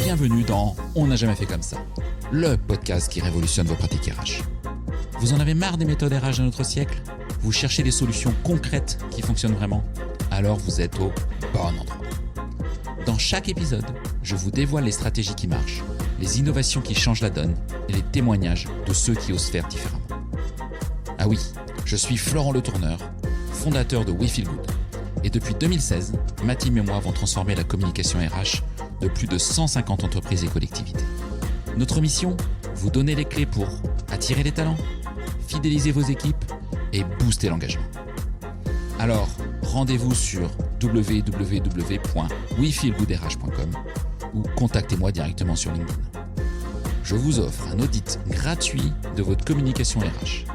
Bienvenue dans On n'a jamais fait comme ça, le podcast qui révolutionne vos pratiques RH. Vous en avez marre des méthodes RH de notre siècle ? Vous cherchez des solutions concrètes qui fonctionnent vraiment ? Alors vous êtes au bon endroit. Dans chaque épisode, je vous dévoile les stratégies qui marchent, les innovations qui changent la donne et les témoignages de ceux qui osent faire différemment. Ah oui, je suis Florent Le Tourneur, fondateur de We Feel Good. Et depuis 2016, ma team et moi avons transformé la communication RH de plus de 150 entreprises et collectivités. Notre mission ? Vous donner les clés pour attirer les talents, fidéliser vos équipes et booster l'engagement. Alors, rendez-vous sur www.wefeelgoodrh.com ou contactez-moi directement sur LinkedIn. Je vous offre un audit gratuit de votre communication RH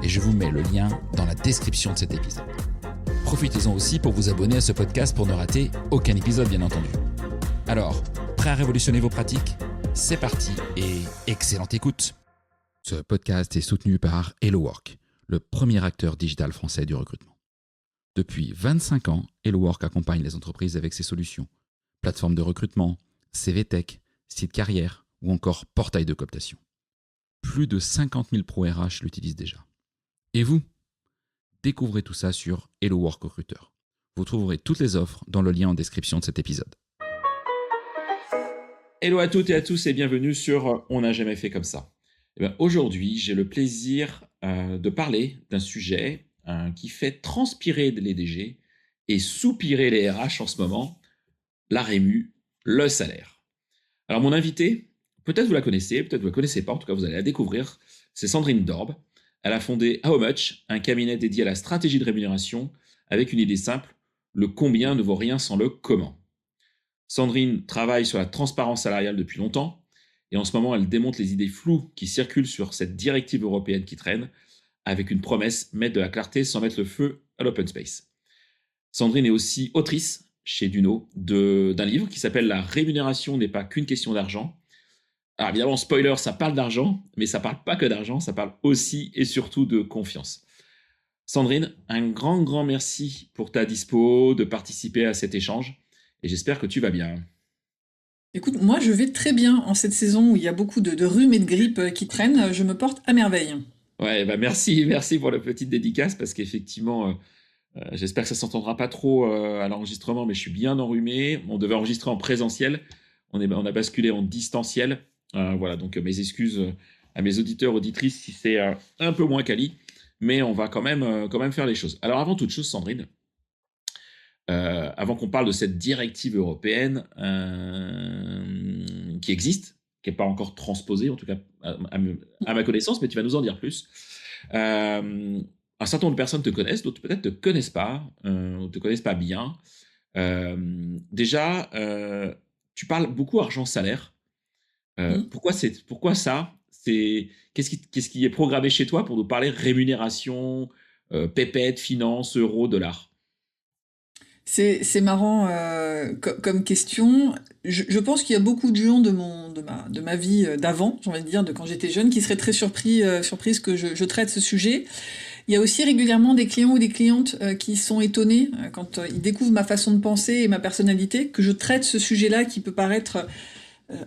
et je vous mets le lien dans la description de cet épisode. Profitez-en aussi pour vous abonner à ce podcast pour ne rater aucun épisode, bien entendu. Alors, prêt à révolutionner vos pratiques ? C'est parti et excellente écoute. Ce podcast est soutenu par HelloWork, le premier acteur digital français du recrutement. Depuis 25 ans, HelloWork accompagne les entreprises avec ses solutions. Plateforme de recrutement, CV Tech, site carrière ou encore portail de cooptation. Plus de 50 000 pros RH l'utilisent déjà. Et vous ? Découvrez tout ça sur HelloWork Recruteur. Vous trouverez toutes les offres dans le lien en description de cet épisode. Hello à toutes et à tous et bienvenue sur On n'a jamais fait comme ça. Aujourd'hui, j'ai le plaisir de parler d'un sujet qui fait transpirer les DG et soupirer les RH en ce moment, la rému, le salaire. Alors mon invité, peut-être vous la connaissez, peut-être vous ne la connaissez pas, en tout cas vous allez la découvrir, c'est Sandrine Dorbe. Elle a fondé How Much, un cabinet dédié à la stratégie de rémunération avec une idée simple, le combien ne vaut rien sans le comment. Sandrine travaille sur la transparence salariale depuis longtemps et en ce moment, elle démonte les idées floues qui circulent sur cette directive européenne qui traîne avec une promesse, mettre de la clarté sans mettre le feu à l'open space. Sandrine est aussi autrice chez Duno d'un livre qui s'appelle « La rémunération n'est pas qu'une question d'argent ». Alors évidemment, spoiler, ça parle d'argent, mais ça parle pas que d'argent, ça parle aussi et surtout de confiance. Sandrine, un grand merci pour ta dispo, de participer à cet échange. Et j'espère que tu vas bien. Écoute, moi je vais très bien en cette saison où il y a beaucoup de rhumes et de grippe qui traînent, je me porte à merveille. Ouais, merci pour la petite dédicace parce qu'effectivement, j'espère que ça s'entendra pas trop à l'enregistrement, mais je suis bien enrhumé. On devait enregistrer en présentiel, on a basculé en distanciel. Voilà, donc mes excuses à mes auditeurs, auditrices si c'est un peu moins quali, mais on va quand même faire les choses. Alors avant toute chose, Sandrine, avant qu'on parle de cette directive européenne qui existe, qui n'est pas encore transposée, en tout cas à ma connaissance, mais tu vas nous en dire plus. Un certain nombre de personnes te connaissent, d'autres peut-être ne te connaissent pas, ou te connaissent pas bien. Déjà, tu parles beaucoup argent-salaire. Pourquoi ça ? Qu'est-ce qui est programmé chez toi pour nous parler rémunération, pépette, finance, euro, dollar ? C'est marrant comme question. Je pense qu'il y a beaucoup de gens de ma vie d'avant, j'ai envie de dire, de quand j'étais jeune, qui seraient très surprises que je traite ce sujet. Il y a aussi régulièrement des clients ou des clientes qui sont étonnés quand ils découvrent ma façon de penser et ma personnalité, que je traite ce sujet-là qui peut paraître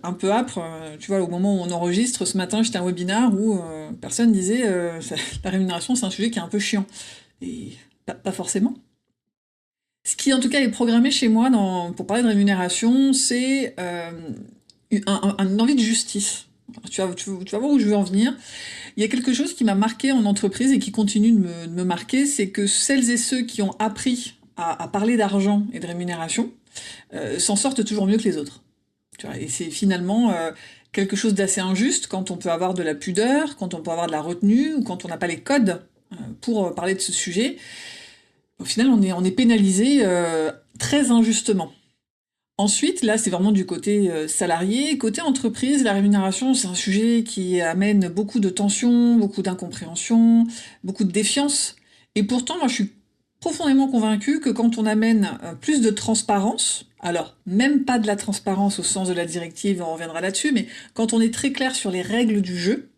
un peu âpre. Tu vois, au moment où on enregistre, ce matin, j'étais à un webinar où personne disait la rémunération, c'est un sujet qui est un peu chiant. Et pas forcément. Ce qui, en tout cas, est programmé chez moi pour parler de rémunération, c'est une envie de justice. Tu vas voir où je veux en venir. Il y a quelque chose qui m'a marqué en entreprise et qui continue de me marquer, c'est que celles et ceux qui ont appris à parler d'argent et de rémunération s'en sortent toujours mieux que les autres. Tu vois, et c'est finalement quelque chose d'assez injuste quand on peut avoir de la pudeur, quand on peut avoir de la retenue, ou quand on n'a pas les codes pour parler de ce sujet. Au final, on est pénalisé très injustement. Ensuite, là, c'est vraiment du côté salarié. Côté entreprise, la rémunération, c'est un sujet qui amène beaucoup de tensions, beaucoup d'incompréhension, beaucoup de défiance. Et pourtant, moi, je suis profondément convaincue que quand on amène plus de transparence, alors même pas de la transparence au sens de la directive, on reviendra là-dessus, mais quand on est très clair sur les règles du jeu,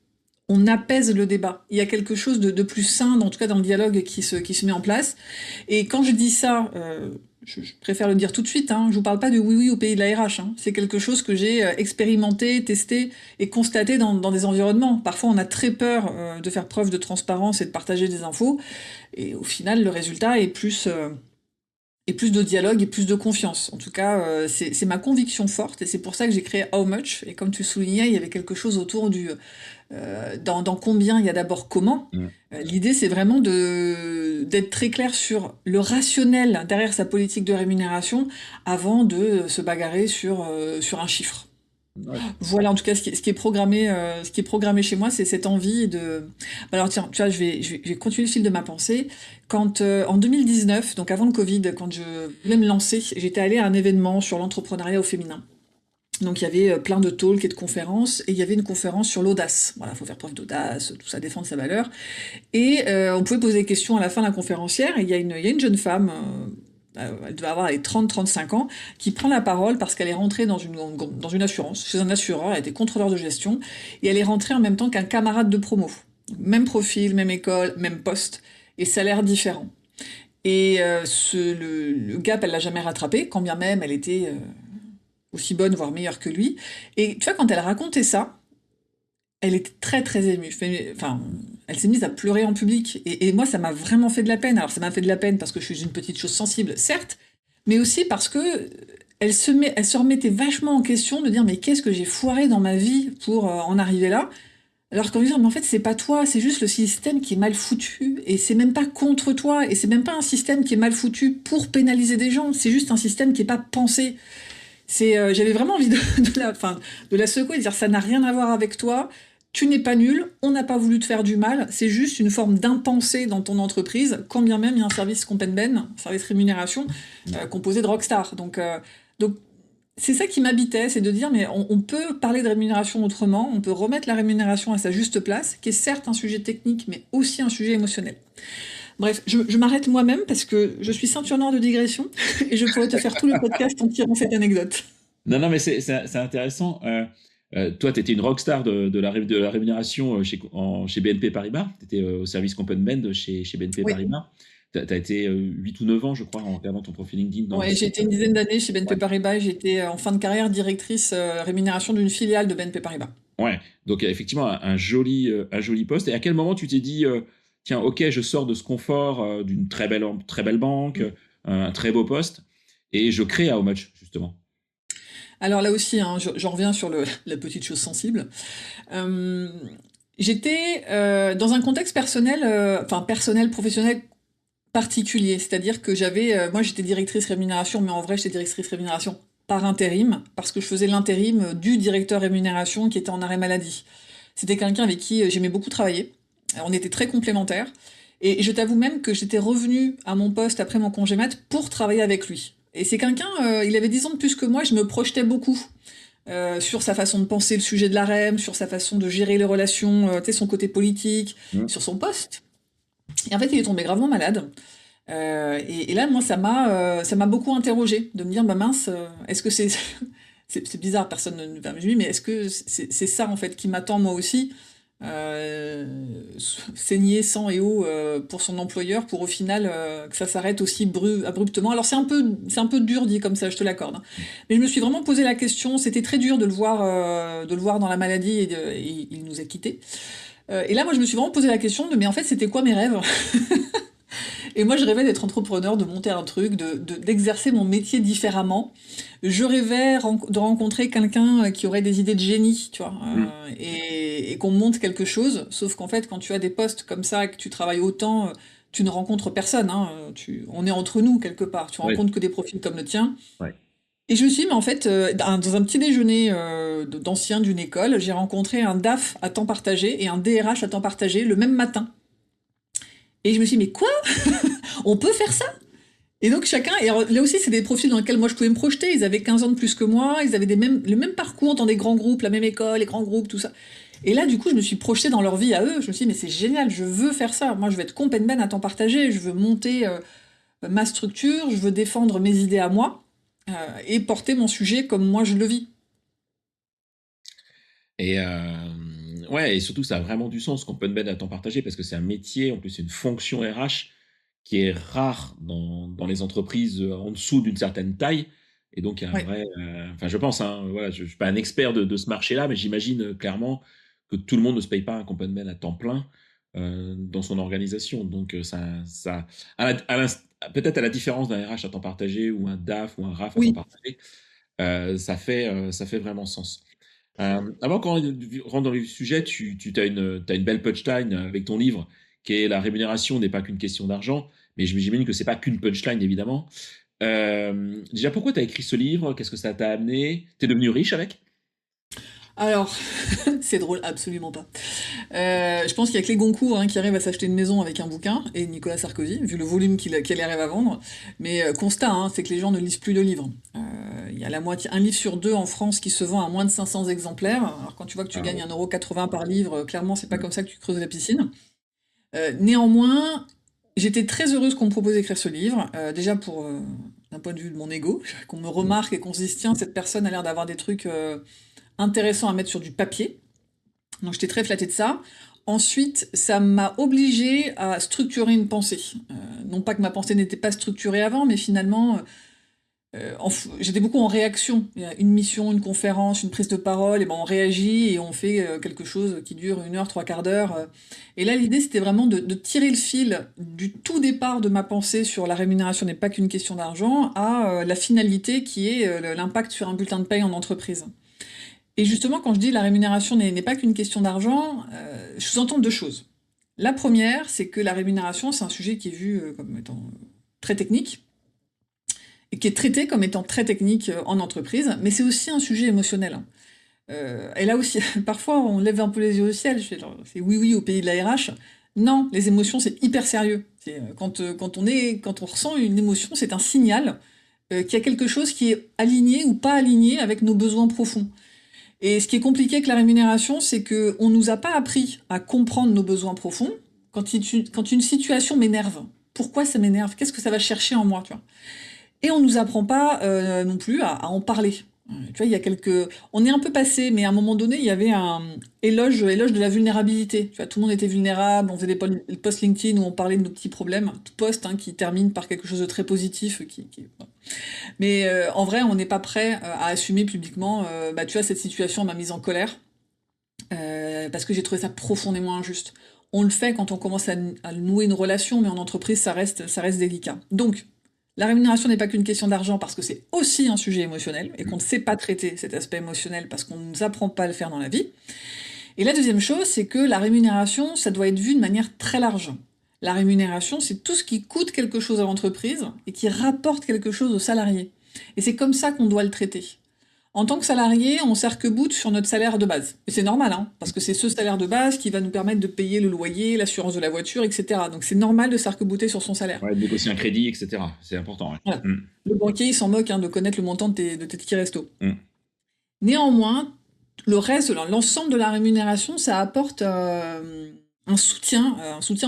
on apaise le débat. Il y a quelque chose de plus sain, en tout cas dans le dialogue qui se met en place. Et quand je dis ça, je préfère le dire tout de suite, hein, je vous parle pas de oui-oui au pays de la RH, hein. C'est quelque chose que j'ai expérimenté, testé et constaté dans des environnements. Parfois, on a très peur de faire preuve de transparence et de partager des infos, et au final, le résultat est plus de dialogue et plus de confiance. En tout cas, c'est ma conviction forte, et c'est pour ça que j'ai créé How Much. Et comme tu soulignais, il y avait quelque chose autour dans combien, il y a d'abord comment. Mm. L'idée, c'est vraiment d'être très clair sur le rationnel derrière sa politique de rémunération avant de se bagarrer sur un chiffre. Ouais. Voilà, en tout cas, ce qui est programmé chez moi, c'est cette envie de. Alors tiens, tu vois, je vais continuer le fil de ma pensée. Quand en 2019, donc avant le Covid, quand je voulais me lancer, j'étais allée à un événement sur l'entrepreneuriat au féminin. Donc il y avait plein de talks et de conférences, et il y avait une conférence sur l'audace. Voilà, faut faire preuve d'audace, tout ça, défendre sa valeur. Et on pouvait poser des questions à la fin de la conférencière, et il y a une jeune femme, elle devait avoir les 30-35 ans, qui prend la parole parce qu'elle est rentrée dans une assurance, chez un assureur, elle était contrôleur de gestion, et elle est rentrée en même temps qu'un camarade de promo. Même profil, même école, même poste, et salaire différent. Et le gap, elle l'a jamais rattrapé, quand bien même elle était aussi bonne, voire meilleure que lui. Et tu vois, quand elle racontait ça, elle était très très émue. Enfin, elle s'est mise à pleurer en public. Et moi, ça m'a vraiment fait de la peine. Alors, ça m'a fait de la peine parce que je suis une petite chose sensible, certes, mais aussi parce que elle se remettait vachement en question de dire mais qu'est-ce que j'ai foiré dans ma vie pour en arriver là? Alors qu'en lui disant mais en fait c'est pas toi, c'est juste le système qui est mal foutu et c'est même pas contre toi et c'est même pas un système qui est mal foutu pour pénaliser des gens, c'est juste un système qui est pas pensé. J'avais vraiment envie de la secouer, de dire ça n'a rien à voir avec toi, tu n'es pas nul, on n'a pas voulu te faire du mal, c'est juste une forme d'impensé dans ton entreprise, quand bien même il y a un service Compenben, un service rémunération, composé de rockstar. Donc c'est ça qui m'habitait, c'est de dire mais on peut parler de rémunération autrement, on peut remettre la rémunération à sa juste place, qui est certes un sujet technique, mais aussi un sujet émotionnel. Bref, je m'arrête moi-même parce que je suis ceinture noire de digression et je pourrais te faire tout le podcast en tirant cette anecdote. Non, non, mais c'est intéressant. Toi, tu étais une rockstar de la rémunération chez BNP Paribas. Tu étais au service Compenben chez BNP Oui, Paribas. Tu as été 8 ou 9 ans, je crois, en regardant ton profil LinkedIn ouais, j'ai été une dizaine d'années chez BNP Ouais. Paribas et j'étais en fin de carrière directrice rémunération d'une filiale de BNP Paribas. Ouais. Donc, effectivement, un joli poste. Et à quel moment tu t'es dit, tiens, ok, je sors de ce confort d'une très belle banque, Mm. un très beau poste, et je crée How Much, justement. Alors là aussi, hein, j'en reviens sur la petite chose sensible. Euh, J'étais dans un contexte personnel, enfin personnel, professionnel particulier. C'est-à-dire que moi j'étais directrice rémunération, mais en vrai j'étais directrice rémunération par intérim, parce que je faisais l'intérim du directeur rémunération qui était en arrêt maladie. C'était quelqu'un avec qui j'aimais beaucoup travailler. On était très complémentaires. Et je t'avoue même que j'étais revenue à mon poste après mon congé mat pour travailler avec lui. Et c'est quelqu'un, il avait 10 ans de plus que moi, je me projetais beaucoup sur sa façon de penser le sujet de la REM, sur sa façon de gérer les relations, tu sais, son côté politique, Mm. sur son poste. Et en fait, il est tombé gravement malade. Et là, moi, ça m'a beaucoup interrogée, de me dire, bah mince, est-ce que c'est, c'est bizarre, personne ne va me dire, mais est-ce que c'est ça, en fait, qui m'attend moi aussi, euh, saigner sang et eau pour son employeur, pour au final que ça s'arrête aussi abruptement. Alors c'est un peu dur dit comme ça, je te l'accorde, hein. Mais je me suis vraiment posé la question, c'était très dur de le voir dans la maladie et il nous a quittés. Et là, moi, je me suis vraiment posé la question mais en fait, c'était quoi mes rêves? Et moi, je rêvais d'être entrepreneur, de monter un truc, d'exercer mon métier différemment. Je rêvais de rencontrer quelqu'un qui aurait des idées de génie, tu vois, Mm. et qu'on monte quelque chose. Sauf qu'en fait, quand tu as des postes comme ça, que tu travailles autant, tu ne rencontres personne, hein, on est entre nous quelque part. Tu Ouais. rencontres que des profils comme le tien. Ouais. Et je me suis dit, mais en fait, dans un petit déjeuner d'anciens d'une école, j'ai rencontré un DAF à temps partagé et un DRH à temps partagé le même matin. Et je me suis dit, mais quoi? On peut faire ça? Et donc chacun, et alors, là aussi c'est des profils dans lesquels moi je pouvais me projeter, ils avaient 15 ans de plus que moi, ils avaient le même parcours dans des grands groupes, la même école, les grands groupes, tout ça. Et là du coup je me suis projetée dans leur vie à eux, je me suis dit mais c'est génial, je veux faire ça, moi je veux être compagnon à temps partagé, je veux monter ma structure, je veux défendre mes idées à moi, et porter mon sujet comme moi je le vis. Et ouais, et surtout, ça a vraiment du sens qu'on peut mettre à temps partagé parce que c'est un métier, en plus, c'est une fonction RH qui est rare dans les entreprises en dessous d'une certaine taille. Et donc, il y a un Ouais. vrai. Enfin, je pense, hein, voilà, je ne suis pas un expert de ce marché-là, mais j'imagine clairement que tout le monde ne se paye pas un compagnon à temps plein dans son organisation. Donc, peut-être à la différence d'un RH à temps partagé ou un DAF ou un RAF à temps Oui. partagé, ça fait vraiment sens. Avant qu'on rentre dans le sujet, tu as une belle punchline avec ton livre, qui est la rémunération n'est pas qu'une question d'argent, mais j'imagine que c'est pas qu'une punchline, évidemment. Déjà, pourquoi tu as écrit ce livre? Qu'est-ce que ça t'a amené? T'es devenu riche avec? Alors, c'est drôle, absolument pas. Je pense qu'il y a que les Goncourt hein, qui arrivent à s'acheter une maison avec un bouquin, et Nicolas Sarkozy, vu le volume qu'il arrive à vendre. Mais constat, hein, c'est que les gens ne lisent plus de livres. Il y a la moitié, un livre sur deux en France qui se vend à moins de 500 exemplaires. Alors quand tu vois que tu Ah gagnes ouais. 1,80 € par livre, clairement, c'est pas Mm. comme ça que tu creuses la piscine. Néanmoins, j'étais très heureuse qu'on me propose d'écrire ce livre, déjà pour d'un point de vue de mon ego, qu'on me Mm. remarque et qu'on se dise tiens, cette personne a l'air d'avoir des trucs intéressants à mettre sur du papier. Donc j'étais très flattée de ça. Ensuite, ça m'a obligée à structurer une pensée. Non pas que ma pensée n'était pas structurée avant, mais finalement, j'étais beaucoup en réaction. Il y a une mission, une conférence, une prise de parole, et ben on réagit et on fait quelque chose qui dure 1 heure, 3 quarts d'heure. Et là, l'idée, c'était vraiment de tirer le fil du tout départ de ma pensée sur la rémunération n'est pas qu'une question d'argent à la finalité qui est l'impact sur un bulletin de paye en entreprise. Et justement, quand je dis la rémunération n'est pas qu'une question d'argent, je sous-entends deux choses. La première, c'est que la rémunération, c'est un sujet qui est vu comme étant très technique, et qui est traité comme étant très technique en entreprise, mais c'est aussi un sujet émotionnel. Et là aussi, parfois, on lève un peu les yeux au ciel, je fais genre, c'est oui, oui au pays de la RH. Non, les émotions, c'est hyper sérieux. Quand on ressent une émotion, c'est un signal qu'il y a quelque chose qui est aligné ou pas aligné avec nos besoins profonds. Et ce qui est compliqué avec la rémunération, c'est que on nous a pas appris à comprendre nos besoins profonds. Quand une situation m'énerve, pourquoi ça m'énerve? Qu'est-ce que ça va chercher en moi, tu vois? Et on nous apprend pas non plus à en parler. Tu vois, il y a quelques, on est un peu passé, mais à un moment donné, il y avait un éloge de la vulnérabilité. Tu vois, tout le monde était vulnérable. On faisait des posts LinkedIn où on parlait de nos petits problèmes, posts hein, qui terminent par quelque chose de très positif, voilà. Mais en vrai, on n'est pas prêt à assumer publiquement. Bah, tu vois, cette situation m'a mise en colère parce que j'ai trouvé ça profondément injuste. On le fait quand on commence à nouer une relation, mais en entreprise, ça reste délicat. Donc, la rémunération n'est pas qu'une question d'argent parce que c'est aussi un sujet émotionnel et qu'on ne sait pas traiter cet aspect émotionnel parce qu'on ne nous apprend pas à le faire dans la vie. Et la deuxième chose, c'est que la rémunération, ça doit être vu de manière très large. La rémunération, c'est tout ce qui coûte quelque chose à l'entreprise et qui rapporte quelque chose aux salariés. Et c'est comme ça qu'on doit le traiter. En tant que salarié, on s'arc-boute sur notre salaire de base. Et c'est normal, hein, parce que c'est ce salaire de base qui va nous permettre de payer le loyer, l'assurance de la voiture, etc. Donc c'est normal de s'arc-bouter sur son salaire. Ouais, de négocier un crédit, etc. C'est important. Ouais. Voilà. Mm. Le banquier, il s'en moque hein, de connaître le montant de tes tickets resto. Mm. Néanmoins, le reste, l'ensemble de la rémunération, ça apporte un soutien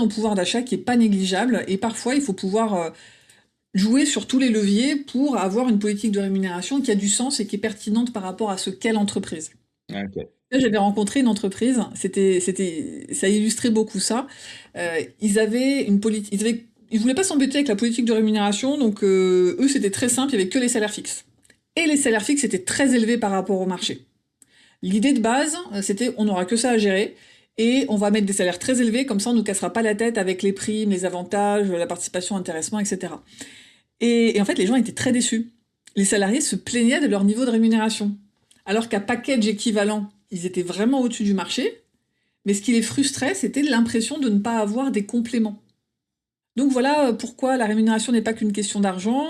au pouvoir d'achat qui est pas négligeable. Et parfois, il faut pouvoir jouer sur tous les leviers pour avoir une politique de rémunération qui a du sens et qui est pertinente par rapport à ce qu'est l'entreprise. Ah, ok. Là, j'avais rencontré une entreprise, ça illustrait beaucoup ça. Ils avaient une politique, ils voulaient pas s'embêter avec la politique de rémunération, donc eux, c'était très simple, il y avait que les salaires fixes. Et les salaires fixes étaient très élevés par rapport au marché. L'idée de base, c'était on n'aura que ça à gérer et on va mettre des salaires très élevés, comme ça on ne nous cassera pas la tête avec les primes, les avantages, la participation, intéressement, etc. Et en fait, les gens étaient très déçus. Les salariés se plaignaient de leur niveau de rémunération. Alors qu'à package équivalent, ils étaient vraiment au-dessus du marché, mais ce qui les frustrait, c'était l'impression de ne pas avoir des compléments. Donc voilà pourquoi la rémunération n'est pas qu'une question d'argent.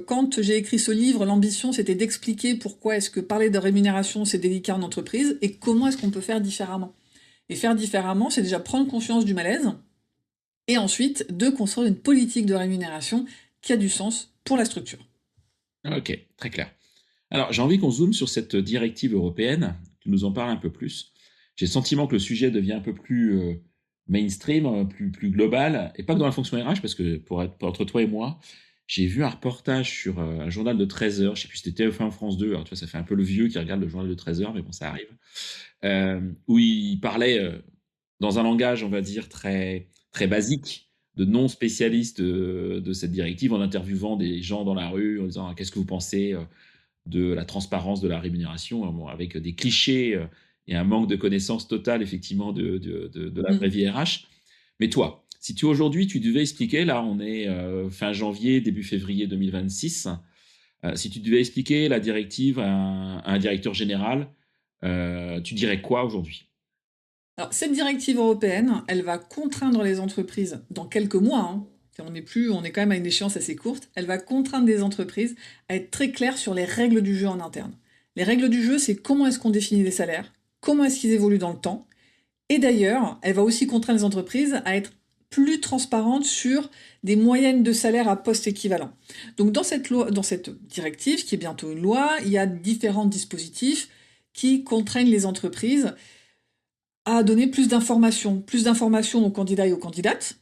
Quand j'ai écrit ce livre, l'ambition c'était d'expliquer pourquoi est-ce que parler de rémunération c'est délicat en entreprise et comment est-ce qu'on peut faire différemment. Et faire différemment, c'est déjà prendre conscience du malaise et ensuite de construire une politique de rémunération qui a du sens pour la structure. Ok, très clair. Alors, j'ai envie qu'on zoome sur cette directive européenne, que tu nous en parles un peu plus. J'ai le sentiment que le sujet devient un peu plus mainstream, plus global, et pas que dans la fonction RH, parce que entre toi et moi, j'ai vu un reportage sur un journal de 13 heures, je sais plus si c'était TF1 France 2, alors tu vois, ça fait un peu le vieux qui regarde le journal de 13 heures, mais bon, ça arrive, où il parlait dans un langage, on va dire, très, très basique, de non-spécialistes de cette directive en interviewant des gens dans la rue en disant qu'est-ce que vous pensez de la transparence de la rémunération, bon, avec des clichés et un manque de connaissance totale effectivement de la vraie Mm. vie RH. Mais toi, si tu aujourd'hui tu devais expliquer, là on est fin janvier, début février 2026, si tu devais expliquer la directive à un directeur général, tu dirais quoi aujourd'hui? Alors, cette directive européenne, elle va contraindre les entreprises dans quelques mois, hein, on est quand même à une échéance assez courte, elle va contraindre les entreprises à être très claires sur les règles du jeu en interne. Les règles du jeu, c'est comment est-ce qu'on définit les salaires, comment est-ce qu'ils évoluent dans le temps, et d'ailleurs, elle va aussi contraindre les entreprises à être plus transparentes sur des moyennes de salaire à poste équivalent. Donc dans cette directive, qui est bientôt une loi, il y a différents dispositifs qui contraignent les entreprises à donner plus d'informations aux candidats et aux candidates,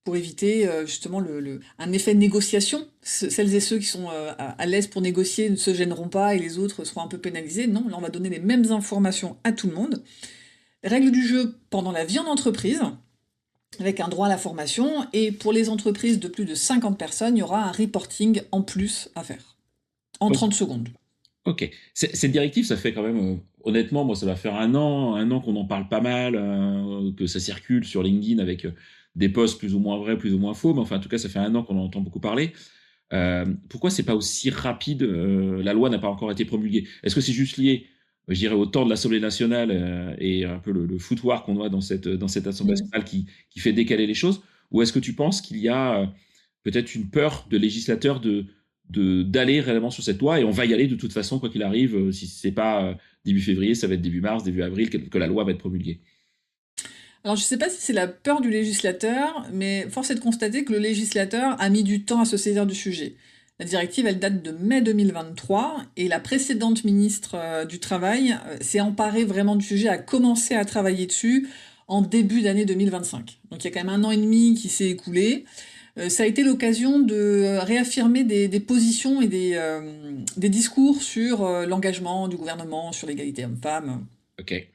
pour éviter justement un effet de négociation. Celles et ceux qui sont à l'aise pour négocier ne se gêneront pas et les autres seront un peu pénalisés. Non, là on va donner les mêmes informations à tout le monde. Règles du jeu pendant la vie en entreprise, avec un droit à la formation, et pour les entreprises de plus de 50 personnes, il y aura un reporting en plus à faire, en 30 secondes. Ok. Cette directive, ça fait quand même, honnêtement, moi, ça va faire un an qu'on en parle pas mal, que ça circule sur LinkedIn avec des posts plus ou moins vrais, plus ou moins faux, mais enfin, en tout cas, ça fait un an qu'on en entend beaucoup parler. Pourquoi c'est pas aussi rapide? La loi n'a pas encore été promulguée. Est-ce que c'est juste lié, je dirais, au temps de l'Assemblée nationale et un peu le foutoir qu'on a dans cette Assemblée Mm. nationale qui fait décaler les choses? Ou est-ce que tu penses qu'il y a peut-être une peur de législateurs d'aller réellement sur cette loi et on va y aller de toute façon, quoi qu'il arrive, si c'est pas début février, ça va être début mars, début avril, que la loi va être promulguée. Alors je ne sais pas si c'est la peur du législateur, mais force est de constater que le législateur a mis du temps à se saisir du sujet. La directive, elle date de mai 2023 et la précédente ministre du Travail s'est emparée vraiment du sujet, a commencé à travailler dessus en début d'année 2025. Donc il y a quand même un an et demi qui s'est écoulé. Ça a été l'occasion de réaffirmer des positions et des discours sur l'engagement du gouvernement, sur l'égalité homme-femme. Ok.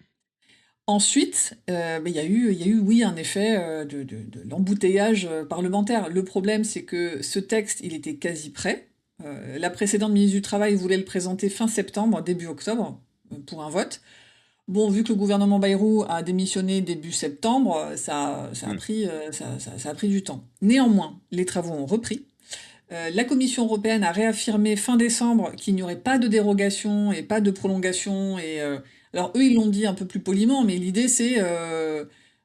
Ensuite, il y a eu, oui, un effet de l'embouteillage parlementaire. Le problème, c'est que ce texte, il était quasi prêt. La précédente ministre du Travail voulait le présenter fin septembre, début octobre, pour un vote. Bon, vu que le gouvernement Bayrou a démissionné début septembre, Mm. ça a pris du temps. Néanmoins, les travaux ont repris. La Commission européenne a réaffirmé fin décembre qu'il n'y aurait pas de dérogation et pas de prolongation. Alors eux, ils l'ont dit un peu plus poliment, mais l'idée c'est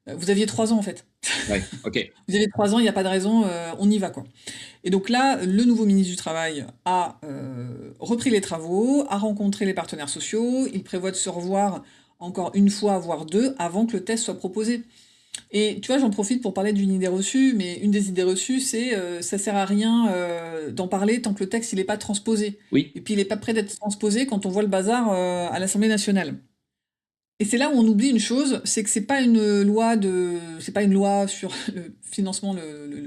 vous aviez 3 ans en fait. Ouais. Ok. Vous avez 3 ans, il n'y a pas de raison, on y va quoi. Et donc là, le nouveau ministre du Travail a repris les travaux, a rencontré les partenaires sociaux. Il prévoit de se revoir encore une fois, voire deux, avant que le test soit proposé. Et tu vois, j'en profite pour parler d'une idée reçue, mais une des idées reçues, c'est ça sert à rien d'en parler tant que le texte il n'est pas transposé. Oui. Et puis il n'est pas prêt d'être transposé quand on voit le bazar à l'Assemblée nationale. Et c'est là où on oublie une chose, c'est que c'est pas une loi sur le financement,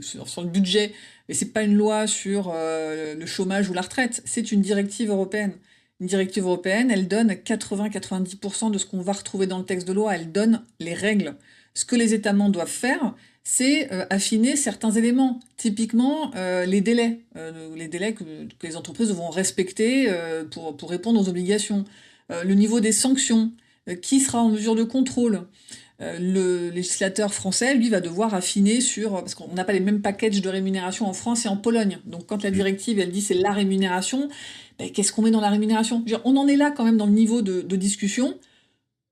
sur le budget, et c'est pas une loi sur le chômage ou la retraite, c'est une directive européenne. Une directive européenne, elle donne 80-90% de ce qu'on va retrouver dans le texte de loi, elle donne les règles. Ce que les États membres doivent faire, c'est affiner certains éléments. Typiquement, les délais que les entreprises devront respecter pour répondre aux obligations. Le niveau des sanctions, qui sera en mesure de contrôle. Le législateur français, lui, va devoir affiner parce qu'on n'a pas les mêmes packages de rémunération en France et en Pologne. Donc quand la Mm. directive, elle dit c'est la rémunération, ben, qu'est-ce qu'on met dans la rémunération? Je veux dire, on en est là quand même dans le niveau de discussion.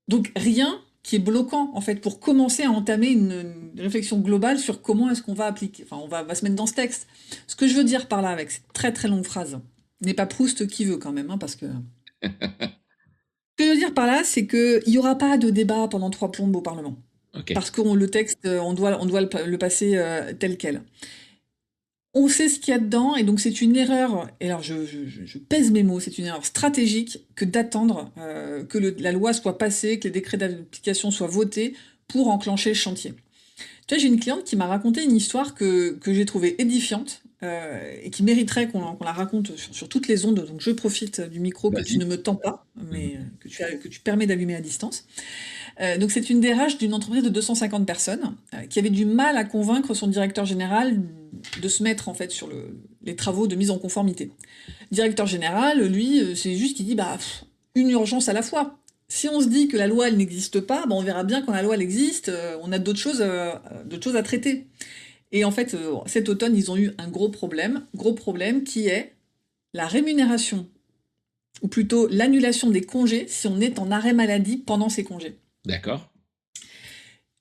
Donc rien qui est bloquant, en fait, pour commencer à entamer une réflexion globale sur comment est-ce qu'on va appliquer, enfin, on va se mettre dans ce texte. Ce que je veux dire par là, avec cette très très longue phrase, n'est pas Proust qui veut quand même, hein, parce que ce que je veux dire par là, c'est qu'il n'y aura pas de débat pendant 3 plombes au Parlement. Ok. Parce que le texte, on doit le passer tel quel. On sait ce qu'il y a dedans, et donc c'est une erreur, et alors je pèse mes mots, c'est une erreur stratégique que d'attendre que la loi soit passée, que les décrets d'application soient votés pour enclencher le chantier. Tu vois, j'ai une cliente qui m'a raconté une histoire que j'ai trouvée édifiante. et qui mériterait qu'on la raconte sur toutes les ondes. Donc je profite du micro que tu Vas-y. ne me tends pas, Mmh. mais que tu permets d'allumer à distance. Donc c'est une DRH d'une entreprise de 250 personnes qui avait du mal à convaincre son directeur général de se mettre en fait sur les travaux de mise en conformité. Le directeur général, lui, c'est juste qu'il dit une urgence à la fois. Si on se dit que la loi elle n'existe pas, on verra bien quand la loi elle existe, on a d'autres choses à traiter. Et en fait, cet automne, ils ont eu un gros problème qui est la rémunération, ou plutôt l'annulation des congés si on est en arrêt maladie pendant ces congés. D'accord.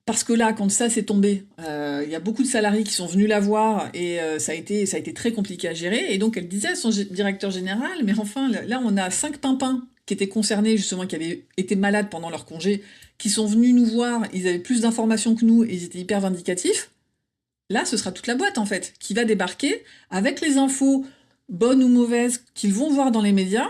Parce que là, quand ça s'est tombé, il y a beaucoup de salariés qui sont venus la voir et ça a été très compliqué à gérer. Et donc, elle disait à son directeur général, mais enfin, là, on a 5 pimpins qui étaient concernés, justement, qui avaient été malades pendant leur congé, qui sont venus nous voir, ils avaient plus d'informations que nous et ils étaient hyper vindicatifs. Là, ce sera toute la boîte, en fait, qui va débarquer avec les infos, bonnes ou mauvaises, qu'ils vont voir dans les médias.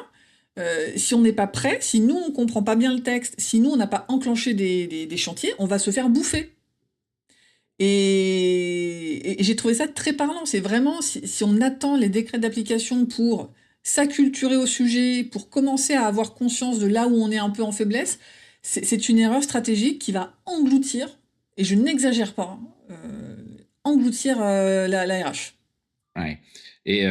Si on n'est pas prêt, si nous, on comprend pas bien le texte, si nous, on n'a pas enclenché des chantiers, on va se faire bouffer. Et j'ai trouvé ça très parlant. C'est vraiment, si on attend les décrets d'application pour s'acculturer au sujet, pour commencer à avoir conscience de là où on est un peu en faiblesse, c'est une erreur stratégique qui va engloutir, et je n'exagère pas, engloutir la RH. Ouais. Et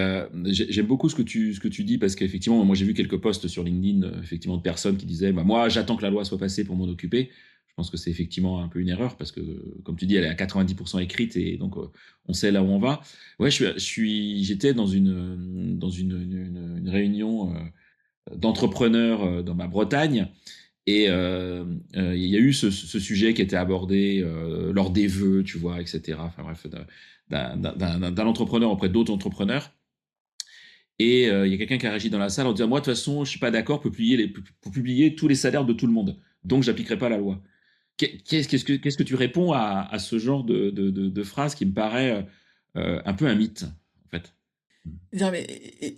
j'aime beaucoup ce que tu dis parce qu'effectivement, moi j'ai vu quelques posts sur LinkedIn, effectivement, de personnes qui disaient, bah, moi j'attends que la loi soit passée pour m'en occuper. Je pense que c'est effectivement un peu une erreur parce que, comme tu dis, elle est à 90% écrite et donc on sait là où on va. Ouais, j'étais dans une réunion d'entrepreneurs dans ma Bretagne et il y a eu ce sujet qui était abordé lors des vœux, tu vois, etc. Enfin bref, d'un entrepreneur auprès d'autres entrepreneurs. Et il y a quelqu'un qui a réagi dans la salle en disant, moi, de toute façon, je suis pas d'accord pour publier tous les salaires de tout le monde. Donc, j'appliquerai pas la loi. Qu'est-ce que tu réponds à ce genre de phrase qui me paraît un peu un mythe, en fait? Dire, mais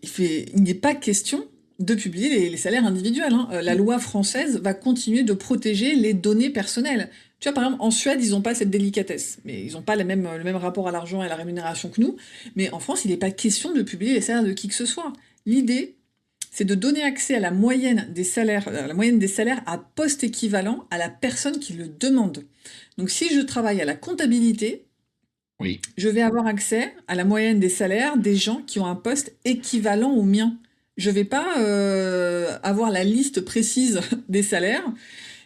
il n'est pas question de publier les salaires individuels, hein. La loi française va continuer de protéger les données personnelles. Tu vois, par exemple, en Suède, ils n'ont pas cette délicatesse, mais ils n'ont pas le même rapport à l'argent et à la rémunération que nous. Mais en France, il n'est pas question de publier les salaires de qui que ce soit. L'idée, c'est de donner accès à la moyenne des salaires à poste équivalent à la personne qui le demande. Donc, si je travaille à la comptabilité, Oui. je vais avoir accès à la moyenne des salaires des gens qui ont un poste équivalent au mien. Je vais pas avoir la liste précise des salaires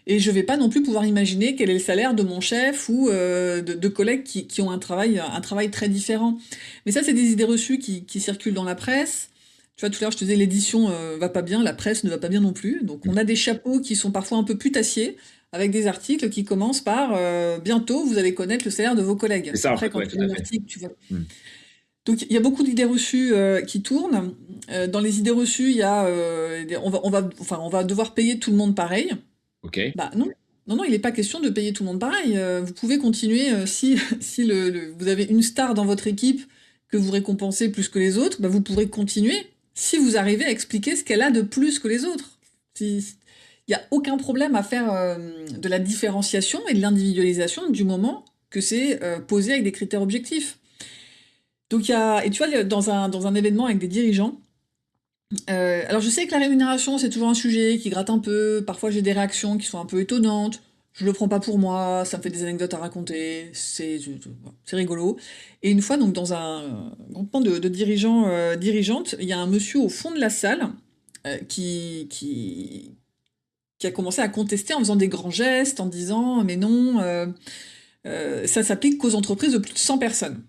et je vais pas non plus pouvoir imaginer quel est le salaire de mon chef ou de collègues qui ont un travail très différent. Mais ça, c'est des idées reçues qui circulent dans la presse. Tu vois, tout à l'heure, je te disais, l'édition va pas bien, la presse ne va pas bien non plus. Donc, on a des chapeaux qui sont parfois un peu putassiers, avec des articles qui commencent par bientôt, vous allez connaître le salaire de vos collègues. C'est ça, en Après, fait, quand ouais, tu tout lis à fait. l'article, tu vois. Hmm. Donc, il y a beaucoup d'idées reçues qui tournent. Dans les idées reçues, il y a on va devoir payer tout le monde pareil. Ok. Bah non. Non, non, il n'est pas question de payer tout le monde pareil. Vous pouvez continuer si vous avez une star dans votre équipe que vous récompensez plus que les autres, bah vous pourrez continuer si vous arrivez à expliquer ce qu'elle a de plus que les autres. Il n'y a aucun problème à faire de la différenciation et de l'individualisation du moment que c'est posé avec des critères objectifs. Donc et tu vois, dans un événement avec des dirigeants, alors je sais que la rémunération, c'est toujours un sujet qui gratte un peu, parfois j'ai des réactions qui sont un peu étonnantes, je le prends pas pour moi, ça me fait des anecdotes à raconter, c'est rigolo. Et une fois, donc dans un groupement de dirigeants, dirigeantes, il y a un monsieur au fond de la salle qui a commencé à contester en faisant des grands gestes, en disant mais non, ça s'applique qu'aux entreprises de plus de 100 personnes.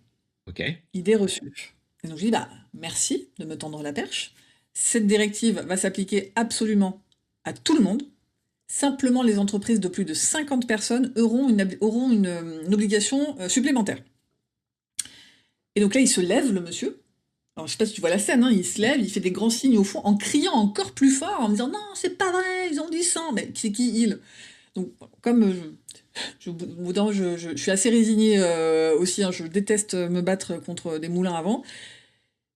Ok. Idée reçue. Et donc je dis, merci de me tendre la perche. Cette directive va s'appliquer absolument à tout le monde. Simplement, les entreprises de plus de 50 personnes auront une obligation supplémentaire. Et donc là, il se lève, le monsieur. Alors, je sais pas si tu vois la scène, hein, il se lève, il fait des grands signes au fond, en criant encore plus fort, en me disant, non, c'est pas vrai, ils ont dit 100. Mais c'est qui il? Donc, comme je suis assez résignée aussi, hein, je déteste me battre contre des moulins à vent.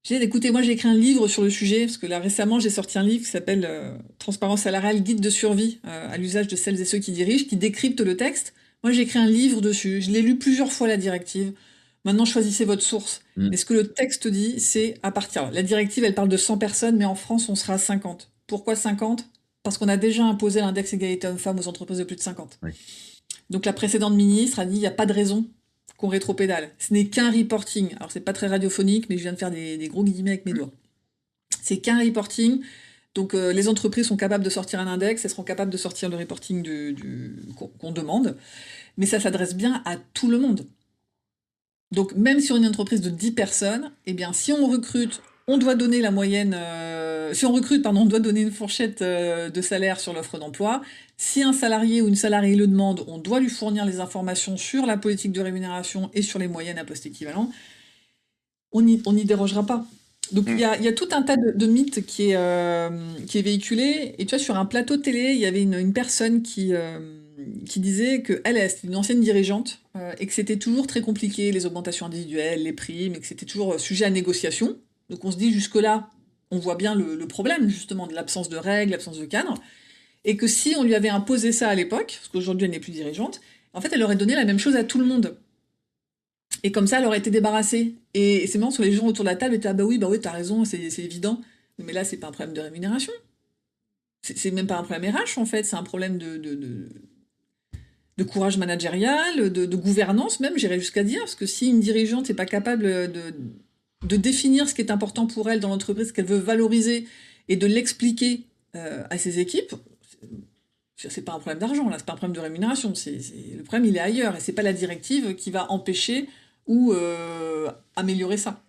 J'ai dit, écoutez, moi j'ai écrit un livre sur le sujet, parce que là récemment j'ai sorti un livre qui s'appelle Transparence salariale, guide de survie à l'usage de celles et ceux qui dirigent, qui décrypte le texte. Moi j'ai écrit un livre dessus, je l'ai lu plusieurs fois la directive. Maintenant, choisissez votre source. Mm. Et ce que le texte dit, c'est à partir. La directive, elle parle de 100 personnes, mais en France, on sera à 50. Pourquoi 50? Parce qu'on a déjà imposé l'index égalité homme-femme aux entreprises de plus de 50. Oui. Donc la précédente ministre a dit, il n'y a pas de raison qu'on rétropédale. Ce n'est qu'un reporting. Alors, c'est pas très radiophonique, mais je viens de faire des gros guillemets avec mes doigts. C'est qu'un reporting. Donc, les entreprises sont capables de sortir un index, elles seront capables de sortir le reporting qu'on demande. Mais ça s'adresse bien à tout le monde. Donc, même sur une entreprise de 10 personnes, eh bien, si on recrute, on doit donner la moyenne. Si on recrute, pardon, on doit donner une fourchette de salaire sur l'offre d'emploi. Si un salarié ou une salariée le demande, on doit lui fournir les informations sur la politique de rémunération et sur les moyennes à poste équivalent. On n'y dérogera pas. Donc, il y a tout un tas de mythes qui est véhiculé. Et tu vois, sur un plateau de télé, il y avait une personne qui disait qu'elle, c'était une ancienne dirigeante, et que c'était toujours très compliqué, les augmentations individuelles, les primes, et que c'était toujours sujet à négociation. Donc on se dit, jusque-là, on voit bien le problème, justement, de l'absence de règles, l'absence de cadre, et que si on lui avait imposé ça à l'époque, parce qu'aujourd'hui elle n'est plus dirigeante, en fait, elle aurait donné la même chose à tout le monde. Et comme ça, elle aurait été débarrassée. Et c'est marrant, sur les gens autour de la table étaient, ah bah oui, t'as raison, c'est évident. Mais là, c'est pas un problème de rémunération. C'est même pas un problème RH, en fait, c'est un problème de courage managérial, de gouvernance même, j'irais jusqu'à dire, parce que si une dirigeante n'est pas capable de définir ce qui est important pour elle dans l'entreprise, ce qu'elle veut valoriser, et de l'expliquer à ses équipes, c'est pas un problème d'argent, là, c'est pas un problème de rémunération, le problème il est ailleurs, et c'est pas la directive qui va empêcher ou améliorer ça.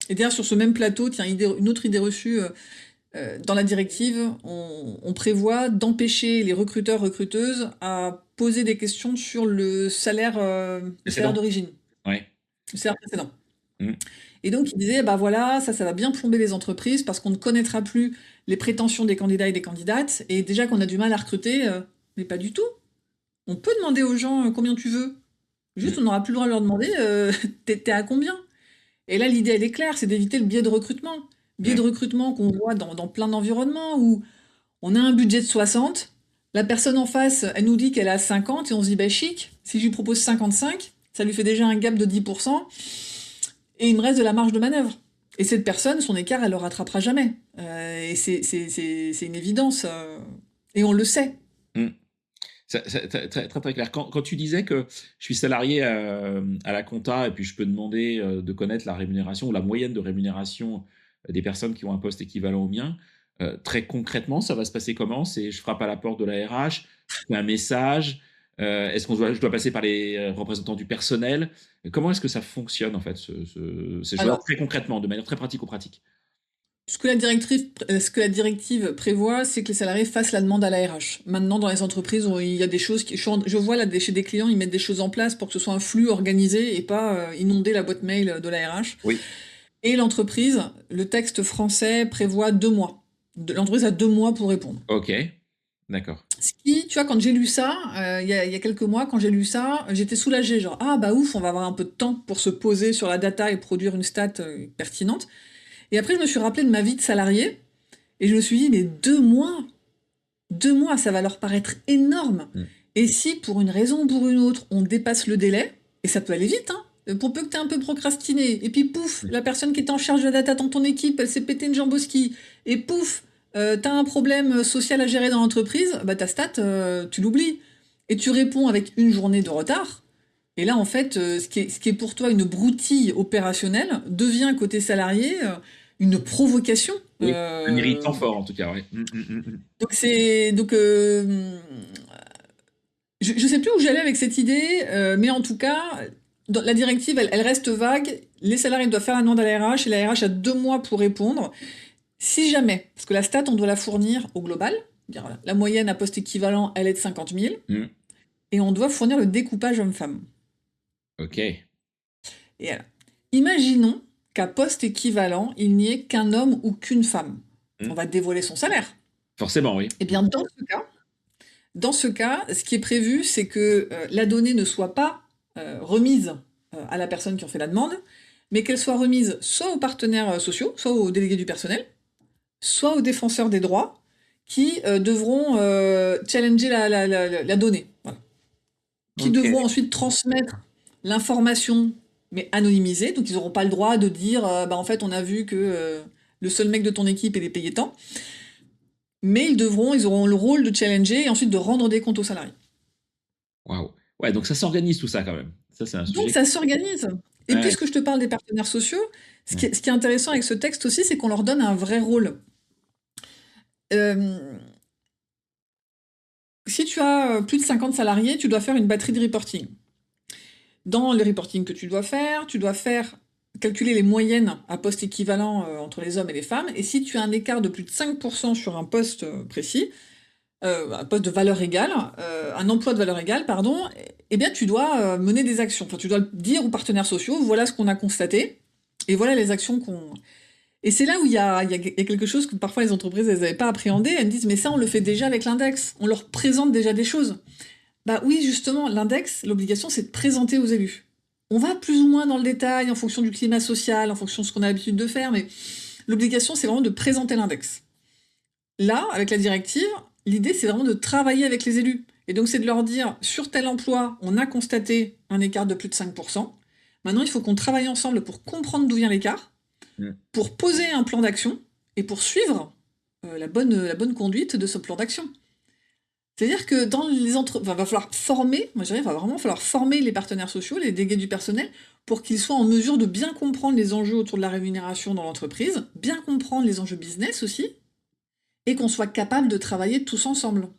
Et d'ailleurs, sur ce même plateau, tiens, une autre idée reçue, dans la directive, on prévoit d'empêcher les recruteurs-recruteuses à poser des questions sur le salaire d'origine, Ouais. le salaire précédent. Mm. Et donc, il disait, bah voilà, ça va bien plomber les entreprises parce qu'on ne connaîtra plus les prétentions des candidats et des candidates, et déjà qu'on a du mal à recruter, mais pas du tout. On peut demander aux gens combien tu veux. Juste, on n'aura plus le droit de leur demander, t'es à combien? Et là, l'idée, elle est claire, c'est d'éviter le biais de recrutement. Biais de recrutement qu'on voit dans plein d'environnements où on a un budget de 60, la personne en face, elle nous dit qu'elle a 50, et on se dit, bah chic, si je lui propose 55, ça lui fait déjà un gap de 10%, et il me reste de la marge de manœuvre. Et cette personne, son écart, elle le rattrapera jamais. Et c'est une évidence. Et on le sait. Très, très clair. Quand tu disais que je suis salarié à la compta et puis je peux demander de connaître la rémunération ou la moyenne de rémunération des personnes qui ont un poste équivalent au mien, très concrètement, ça va se passer comment? Je frappe à la porte de la RH, je fais un message, est-ce je dois passer par les représentants du personnel? Comment est-ce que ça fonctionne en fait, ces choses-là, très concrètement, de manière très pratico-pratique? Ce que la directive prévoit, c'est que les salariés fassent la demande à la RH. Maintenant, dans les entreprises, il y a des choses je vois là, chez des clients, ils mettent des choses en place pour que ce soit un flux organisé et pas inonder la boîte mail de la RH. Oui. Et l'entreprise, le texte français prévoit 2 mois. L'entreprise a 2 mois pour répondre. Ok, d'accord. Ce qui, tu vois, quand j'ai lu ça, il y a quelques mois, quand j'ai lu ça, j'étais soulagée, genre, ah bah ouf, on va avoir un peu de temps pour se poser sur la data et produire une stat pertinente. Et après, je me suis rappelé de ma vie de salarié, et je me suis dit, mais 2 mois, 2 mois, ça va leur paraître énorme. Et si, pour une raison ou pour une autre, on dépasse le délai, et ça peut aller vite, hein, pour peu que tu aies un peu procrastiné, et puis pouf, la personne qui était en charge de la data dans ton équipe, elle s'est pété une jambe au ski, et pouf, t'as un problème social à gérer dans l'entreprise, bah ta stat, tu l'oublies. Et tu réponds avec une journée de retard, et là, en fait, ce qui est pour toi une broutille opérationnelle devient, côté salarié, une provocation. Oui, un irritant fort, en tout cas, ouais. Donc, je sais plus où j'allais avec cette idée, mais en tout cas, la directive, elle reste vague. Les salariés doivent faire la demande à la RH, et la RH a 2 mois pour répondre. Si jamais, parce que la stat, on doit la fournir au global, la moyenne à poste équivalent, elle est de 50 000, et on doit fournir le découpage homme-femme. Ok. Et alors, imaginons qu'à poste équivalent, il n'y ait qu'un homme ou qu'une femme. On va dévoiler son salaire. Forcément, oui. Eh bien, dans ce cas, ce qui est prévu, c'est que la donnée ne soit pas remise à la personne qui en fait la demande, mais qu'elle soit remise soit aux partenaires sociaux, soit aux délégués du personnel, soit aux défenseurs des droits, qui devront challenger la donnée. Voilà. Qui devront ensuite transmettre l'information, mais anonymisée, donc ils n'auront pas le droit de dire en fait, on a vu que le seul mec de ton équipe il est payé tant, mais ils auront le rôle de challenger et ensuite de rendre des comptes aux salariés. Waouh. Ouais, donc ça s'organise tout ça quand même. Ça, c'est un Donc sujet. ça s'organise. Et Ouais, puisque je te parle des partenaires sociaux, ce qui ouais. est, ce qui est intéressant avec ce texte aussi, c'est qu'on leur donne un vrai rôle. Euh, Si tu as plus de 50 salariés, tu dois faire une batterie de reporting. Dans le reporting que tu dois faire calculer les moyennes à poste équivalent entre les hommes et les femmes. Et si tu as un écart de plus de 5% sur un poste précis, un poste de valeur égale, un emploi de valeur égale, pardon, eh bien tu dois mener des actions. Enfin, tu dois dire aux partenaires sociaux, voilà ce qu'on a constaté, et voilà les actions qu'on... Et c'est là où il y a quelque chose que parfois les entreprises elles n'avaient pas appréhendé. Elles me disent, mais ça on le fait déjà avec l'index, on leur présente déjà des choses. Bah oui, justement, l'index, l'obligation, c'est de présenter aux élus. On va plus ou moins dans le détail en fonction du climat social, en fonction de ce qu'on a l'habitude de faire, mais l'obligation, c'est vraiment de présenter l'index. Là, avec la directive, l'idée, c'est vraiment de travailler avec les élus. Et donc, c'est de leur dire, sur tel emploi, on a constaté un écart de plus de 5%. Maintenant, il faut qu'on travaille ensemble pour comprendre d'où vient l'écart, Mm. pour poser un plan d'action et pour suivre la bonne conduite de ce plan d'action. C'est-à-dire que dans les entreprises, va falloir former, moi je dirais, il va vraiment falloir former les partenaires sociaux, les délégués du personnel, pour qu'ils soient en mesure de bien comprendre les enjeux autour de la rémunération dans l'entreprise, bien comprendre les enjeux business aussi, et qu'on soit capable de travailler tous ensemble.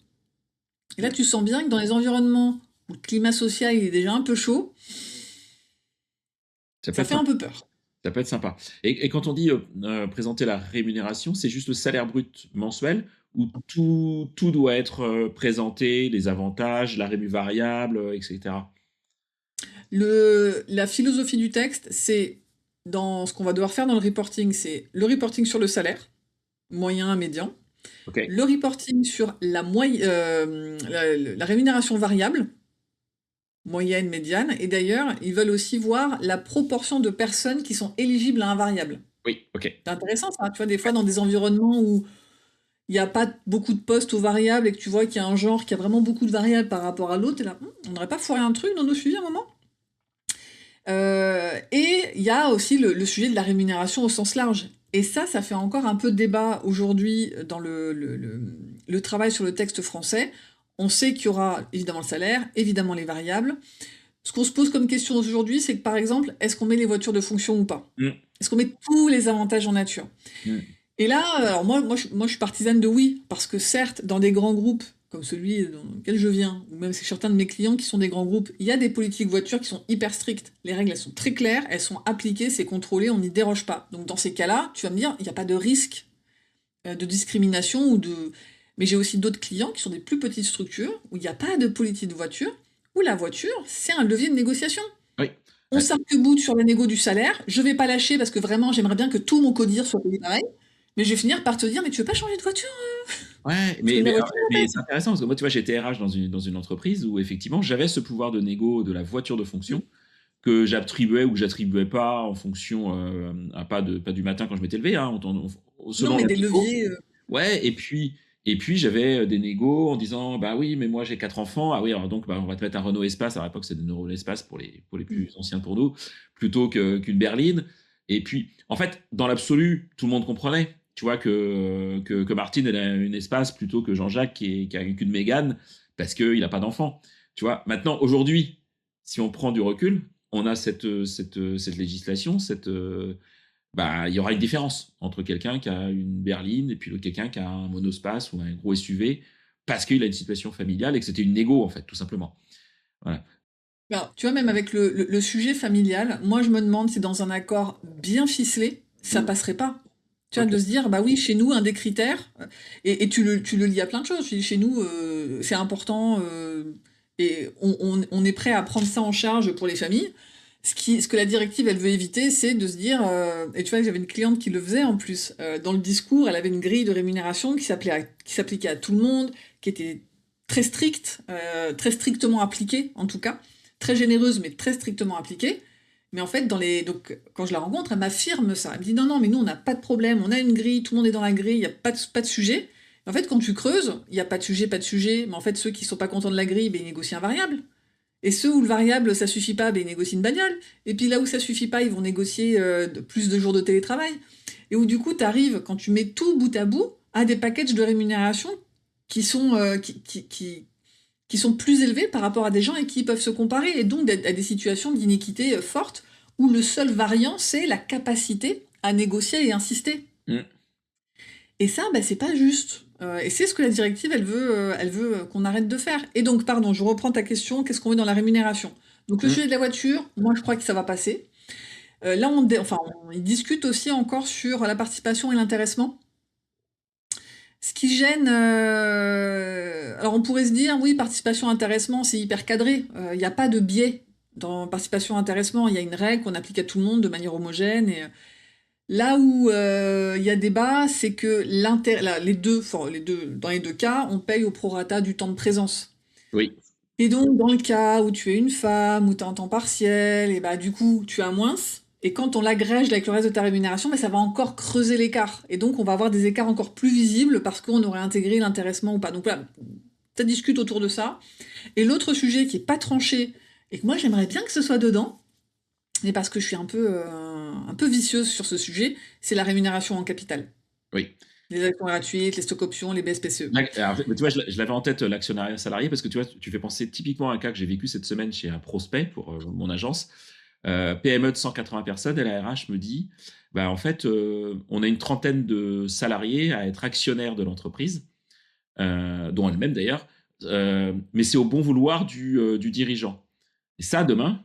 Et là, tu sens bien que dans les environnements où le climat social il est déjà un peu chaud, Ça peut ça être fait un sympa. peu peur. Ça peut être sympa. Et quand on dit présenter la rémunération, c'est juste le salaire brut mensuel ou tout doit être présenté, les avantages, la rému variable, etc. La philosophie du texte, c'est dans ce qu'on va devoir faire dans le reporting, c'est le reporting sur le salaire, moyen, médian, Ok. le reporting sur la rémunération variable, moyenne, médiane, et d'ailleurs, ils veulent aussi voir la proportion de personnes qui sont éligibles à un variable. Oui, ok. C'est intéressant ça, tu vois, des fois dans des environnements où il n'y a pas beaucoup de postes aux variables et que tu vois qu'il y a un genre qui a vraiment beaucoup de variables par rapport à l'autre, et là, on n'aurait pas foiré un truc dans nos suivis à un moment. Et il y a aussi le sujet de la rémunération au sens large. Et ça fait encore un peu de débat aujourd'hui dans le travail sur le texte français. On sait qu'il y aura évidemment le salaire, évidemment les variables. Ce qu'on se pose comme question aujourd'hui, c'est que par exemple, est-ce qu'on met les voitures de fonction ou pas? Mm, Est-ce qu'on met tous les avantages en nature? mm. Et là, alors moi, je suis partisane de oui, parce que certes, dans des grands groupes, comme celui dans lequel je viens, ou même c'est certains de mes clients qui sont des grands groupes, il y a des politiques voitures qui sont hyper strictes. Les règles, elles sont très claires, elles sont appliquées, c'est contrôlé, on n'y déroge pas. Donc dans ces cas-là, tu vas me dire, il n'y a pas de risque de discrimination ou de... Mais j'ai aussi d'autres clients qui sont des plus petites structures, où il n'y a pas de politique de voiture, où la voiture, c'est un levier de négociation. Oui. On s'arc-boute sur la négo du salaire, je vais pas lâcher parce que vraiment j'aimerais bien que tout mon codir soit payé pareil, mais je vais finir par te dire, mais tu veux pas changer de voiture? Ouais, Parce que la voiture, mais c'est intéressant parce que moi, tu vois, j'étais RH dans une entreprise où effectivement, j'avais ce pouvoir de négo de la voiture de fonction que j'attribuais ou que j'attribuais pas en fonction pas du matin quand je m'étais levé, hein, non, selon mais la des négo. leviers. Ouais, et puis j'avais des négos en disant, bah oui, mais moi j'ai 4 enfants, ah oui, alors donc bah, on va te mettre un Renault Espace, à l'époque c'était une Renault Espace pour les plus anciens pour nous, plutôt qu'une berline. Et puis, en fait, dans l'absolu, tout le monde comprenait, tu vois, que Martine elle a une Espace plutôt que Jean-Jacques qui a qu'une Mégane parce qu'il n'a pas d'enfant. Tu vois, maintenant, aujourd'hui, si on prend du recul, on a cette législation, bah, il y aura une différence entre quelqu'un qui a une berline et puis quelqu'un qui a un monospace ou un gros SUV parce qu'il a une situation familiale et que c'était une négo, en fait, tout simplement. Voilà. Alors, tu vois, même avec le sujet familial, moi je me demande si dans un accord bien ficelé, ça Mm. passerait pas. Tu vois, Ok. de se dire, bah oui, chez nous, un des critères, et tu le lis à plein de choses, tu dis, chez nous, c'est important, et on est prêt à prendre ça en charge pour les familles. Ce que la directive, elle veut éviter, c'est de se dire, et tu vois, j'avais une cliente qui le faisait en plus, dans le discours, elle avait une grille de rémunération qui s'appliquait à tout le monde, qui était très stricte, très strictement appliquée, en tout cas, très généreuse, mais très strictement appliquée. Mais en fait, donc, quand je la rencontre, elle m'affirme ça. Elle me dit non, non, mais nous, on n'a pas de problème, on a une grille, tout le monde est dans la grille, il n'y a pas de sujet. En fait, quand tu creuses, il n'y a pas de sujet, pas de sujet, mais en fait, ceux qui sont pas contents de la grille, ben, ils négocient un variable. Et ceux où le variable, ça suffit pas, ben, ils négocient une bagnole. Et puis là où ça suffit pas, ils vont négocier plus de jours de télétravail. Et où du coup, tu arrives, quand tu mets tout bout à bout, à des packages de rémunération qui sont, qui sont plus élevés par rapport à des gens et qui peuvent se comparer. Et donc à des situations d'inéquité fortes, où le seul variant, c'est la capacité à négocier et insister. Mm. Et ça, bah, c'est pas juste. Et c'est ce que la directive, elle veut qu'on arrête de faire. Et donc, pardon, je reprends ta question, qu'est-ce qu'on met dans la rémunération? Donc le Mm. sujet de la voiture, moi je crois que ça va passer. Là, ils discutent aussi encore sur la participation et l'intéressement. Ce qui gêne, alors on pourrait se dire, oui, participation, intéressement, c'est hyper cadré. Il n'y a pas de biais dans participation, intéressement. Il y a une règle qu'on applique à tout le monde de manière homogène. Et là où il y a débat, c'est que dans les deux cas, on paye au prorata du temps de présence. Oui. Et donc, dans le cas où tu es une femme, où tu es en temps partiel, et bah du coup, tu as moins. Et quand on l'agrège avec le reste de ta rémunération, bah, ça va encore creuser l'écart. Et donc, on va avoir des écarts encore plus visibles parce qu'on aurait intégré l'intéressement ou pas. Donc voilà, ça discute autour de ça. Et l'autre sujet qui est pas tranché, et que moi j'aimerais bien que ce soit dedans, mais parce que je suis un peu vicieuse sur ce sujet, c'est la rémunération en capital. Oui. Les actions gratuites, les stock options, les BSPCE. Alors, tu vois, je l'avais en tête, l'actionnariat salarié, parce que tu vois, tu fais penser typiquement à un cas que j'ai vécu cette semaine chez un prospect pour mon agence. PME de 180 personnes, et la RH me dit, bah, en fait, on a une trentaine de salariés à être actionnaires de l'entreprise, dont elle-même d'ailleurs, mais c'est au bon vouloir du dirigeant. Et ça, demain,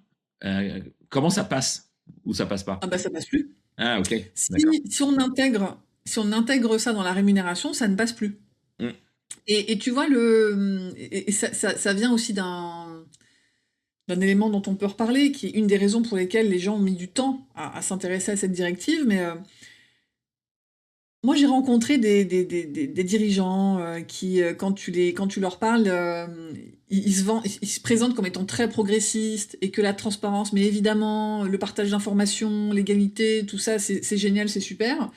comment ça passe ou ça passe pas? Ah bah ça passe plus. Ah, ok, Si, d'accord. si on intègre ça dans la rémunération, ça ne passe plus. Mm. Et tu vois, ça vient aussi d'un élément dont on peut reparler, qui est une des raisons pour lesquelles les gens ont mis du temps à s'intéresser à cette directive, mais moi j'ai rencontré des dirigeants qui, quand tu leur parles, ils se présentent comme étant très progressistes, et que la transparence, mais évidemment, le partage d'informations, l'égalité, tout ça, c'est génial, c'est super.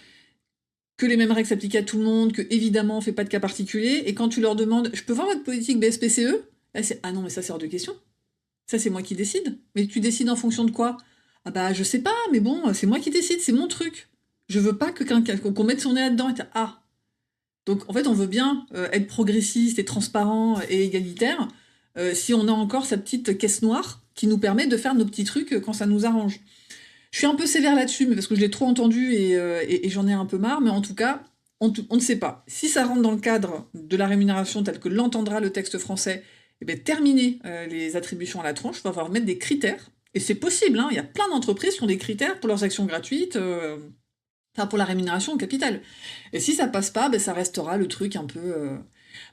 Que les mêmes règles s'appliquent à tout le monde, que évidemment on fait pas de cas particuliers, et quand tu leur demandes, je peux voir votre politique BSPCE? Là c'est, ah non mais ça c'est hors de question. Ça c'est moi qui décide. Mais tu décides en fonction de quoi? Ah bah je sais pas, mais bon, c'est moi qui décide, c'est mon truc. Je veux pas que qu'on mette son nez là-dedans et ah. Donc en fait on veut bien être progressiste et transparent et égalitaire, si on a encore sa petite caisse noire qui nous permet de faire nos petits trucs quand ça nous arrange. Je suis un peu sévère là-dessus, mais parce que je l'ai trop entendu et j'en ai un peu marre, mais en tout cas, on ne sait pas. Si ça rentre dans le cadre de la rémunération tel que l'entendra le texte français, eh bien, terminer les attributions à la tronche, il va falloir mettre des critères. Et c'est possible, hein, il y a plein d'entreprises qui ont des critères pour leurs actions gratuites, enfin pour la rémunération au capital. Et si ça passe pas, ben, ça restera le truc un peu...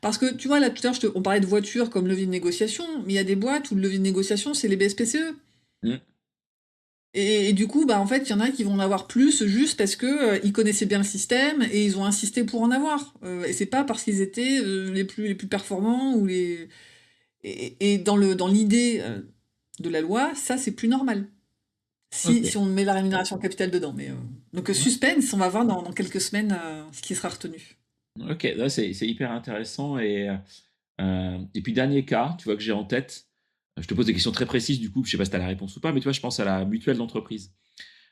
Parce que tu vois, là tout à l'heure, on parlait de voitures comme levier de négociation, mais il y a des boîtes où le levier de négociation, c'est les BSPCE. Mm. Et du coup, bah, en fait, il y en a qui vont en avoir plus juste parce que ils connaissaient bien le système et ils ont insisté pour en avoir. Et c'est pas parce qu'ils étaient les plus performants ou les... Et dans l'idée de la loi, ça, c'est plus normal. Ok. Si on met la rémunération capitale dedans. Mais, donc, suspense, on va voir dans quelques semaines ce qui sera retenu. Ok, là, c'est hyper intéressant. Et puis, dernier cas, tu vois, que j'ai en tête, je te pose des questions très précises, du coup, je sais pas si tu as la réponse ou pas, mais tu vois, je pense à la mutuelle d'entreprise,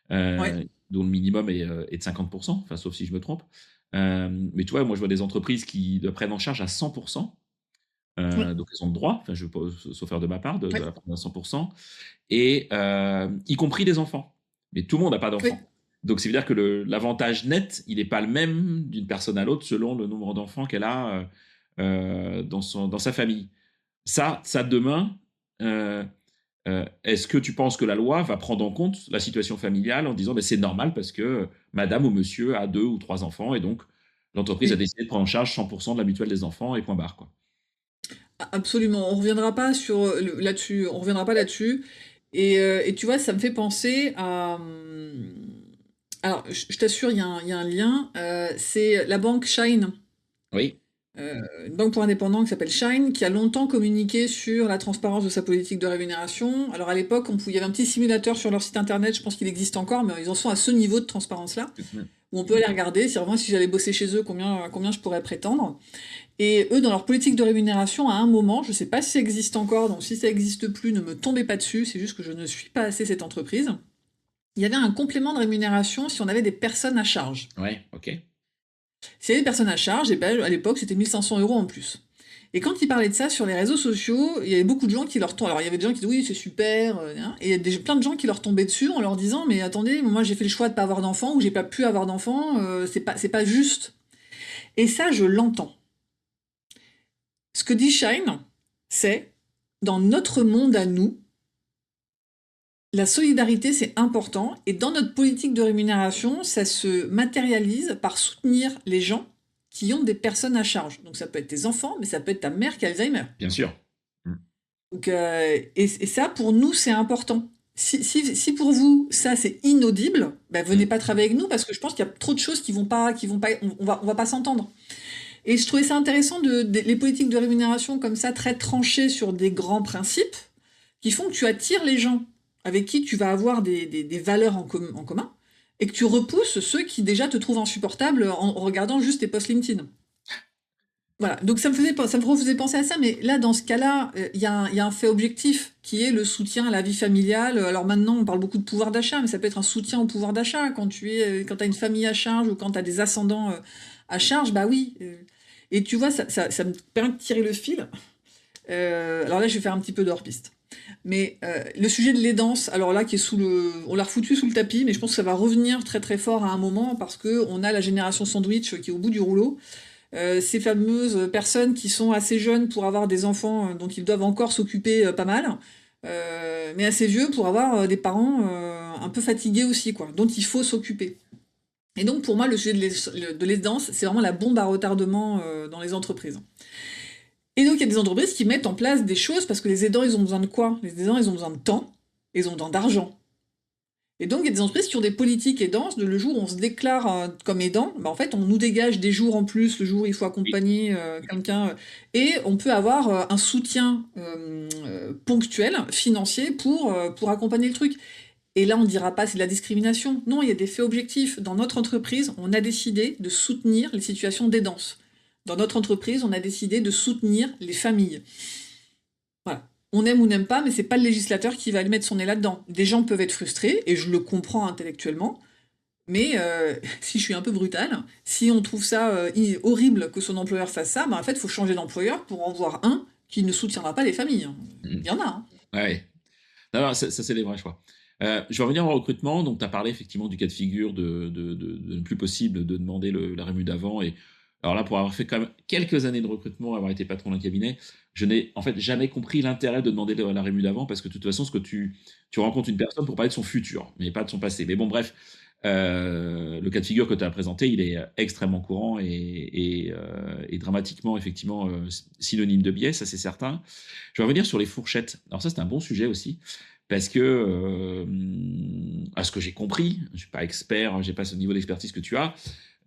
Ouais, dont le minimum est de 50%, enfin, sauf si je me trompe. Mais tu vois, moi, je vois des entreprises qui le prennent en charge à 100%. ouais, Donc, elles ont le droit, enfin, je peux, sauf faire de ma part, de ouais, la prendre à 100%, et y compris des enfants. Mais tout le monde n'a pas oui. d'enfants. Donc, ça veut dire que l'avantage net, il n'est pas le même d'une personne à l'autre selon le nombre d'enfants qu'elle a dans sa famille. Ça demain, euh, est-ce que tu penses que la loi va prendre en compte la situation familiale en disant ben, c'est normal parce que madame ou monsieur a 2 ou 3 enfants et donc l'entreprise a Oui. décidé de prendre en charge 100% de la mutuelle des enfants et point barre, quoi. Absolument, on reviendra pas sur là-dessus, on reviendra pas là-dessus. Et tu vois, ça me fait penser à. Alors, je t'assure, il y a un lien. C'est la banque Shine, Oui. une banque pour indépendants qui s'appelle Shine, qui a longtemps communiqué sur la transparence de sa politique de rémunération. Alors à l'époque, il y avait un petit simulateur sur leur site internet, je pense qu'il existe encore, mais ils en sont à ce niveau de transparence-là, où on peut aller regarder si vraiment si j'allais bosser chez eux, combien je pourrais prétendre. Et eux, dans leur politique de rémunération, à un moment, je sais pas si ça existe encore, donc si ça existe plus, ne me tombez pas dessus, c'est juste que je ne suis pas assez cette entreprise. Il y avait un complément de rémunération si on avait des personnes à charge. Ouais, ok. S'il y avait des personnes à charge, et ben, à l'époque, c'était 1 500 € en plus. Et quand ils parlaient de ça sur les réseaux sociaux, il y avait beaucoup de gens qui leur tombaient. Alors, il y avait des gens qui disaient oui, c'est super, hein, et il y a plein de gens qui leur tombaient dessus en leur disant mais attendez, moi j'ai fait le choix de pas avoir d'enfants ou j'ai pas pu avoir d'enfants, c'est pas juste. Et ça, je l'entends. Ce que dit Shine, c'est dans notre monde à nous, la solidarité, c'est important, et dans notre politique de rémunération, ça se matérialise par soutenir les gens qui ont des personnes à charge. Donc ça peut être tes enfants, mais ça peut être ta mère qui a Alzheimer. Bien sûr. Mm. Donc, et ça, pour nous, c'est important. Si pour vous, ça, c'est inaudible, ben, venez pas travailler avec nous, parce que je pense qu'il y a trop de choses qui vont pas, on va pas s'entendre. Et je trouvais ça intéressant les politiques de rémunération comme ça, très tranchées sur des grands principes, qui font que tu attires les gens avec qui tu vas avoir des valeurs en commun, et que tu repousses ceux qui déjà te trouvent insupportable en regardant juste tes posts LinkedIn. Voilà, donc ça me faisait penser à ça, mais là, dans ce cas-là, il y a un fait objectif qui est le soutien à la vie familiale. Alors maintenant, on parle beaucoup de pouvoir d'achat, mais ça peut être un soutien au pouvoir d'achat quand quand t'as une famille à charge ou quand t'as des ascendants à charge, bah oui. Et tu vois, ça me permet de tirer le fil. Alors là, je vais faire un petit peu de hors-piste. Mais le sujet de l'aidance, alors là, qui est on l'a refoutu sous le tapis, mais je pense que ça va revenir très très fort à un moment parce que on a la génération sandwich qui est au bout du rouleau. Ces fameuses personnes qui sont assez jeunes pour avoir des enfants dont ils doivent encore s'occuper pas mal, mais assez vieux pour avoir des parents un peu fatigués aussi, quoi, dont il faut s'occuper. Et donc pour moi, le sujet de l'aidance, c'est vraiment la bombe à retardement dans les entreprises. Et donc il y a des entreprises qui mettent en place des choses parce que les aidants, ils ont besoin de quoi? Les aidants, ils ont besoin de temps, ils ont besoin d'argent. Et donc, il y a des entreprises qui ont des politiques aidantes. Le jour où on se déclare comme aidant, bah, en fait, on nous dégage des jours en plus, le jour où il faut Oui. accompagner quelqu'un, et on peut avoir un soutien ponctuel, financier, pour accompagner le truc. Et là, on ne dira pas c'est de la discrimination. Non, il y a des faits objectifs. Dans notre entreprise, on a décidé de soutenir les situations d'aidance. Dans notre entreprise, on a décidé de soutenir les familles. Voilà. On aime ou n'aime pas, mais c'est pas le législateur qui va aller mettre son nez là-dedans. Des gens peuvent être frustrés, et je le comprends intellectuellement, mais si je suis un peu brutale, si on trouve ça horrible que son employeur fasse ça, bah, en fait, il faut changer d'employeur pour en voir un qui ne soutiendra pas les familles, hein. Mm. Il y en a, hein. Ouais. Non, non, ça, c'est des vrais choix. Je vais revenir au recrutement. Donc, tu as parlé effectivement du cas de figure de ne plus possible de demander la rému d'avant. Et alors là, pour avoir fait quand même quelques années de recrutement, avoir été patron d'un cabinet, je n'ai en fait jamais compris l'intérêt de demander la rému d'avant parce que de toute façon, tu rencontres une personne pour parler de son futur, mais pas de son passé. Mais bon, bref, le cas de figure que tu as présenté, il est extrêmement courant et dramatiquement, effectivement, synonyme de biais, ça c'est certain. Je vais revenir sur les fourchettes. Alors ça, c'est un bon sujet aussi, parce que, à ce que j'ai compris, je ne suis pas expert, je n'ai pas ce niveau d'expertise que tu as,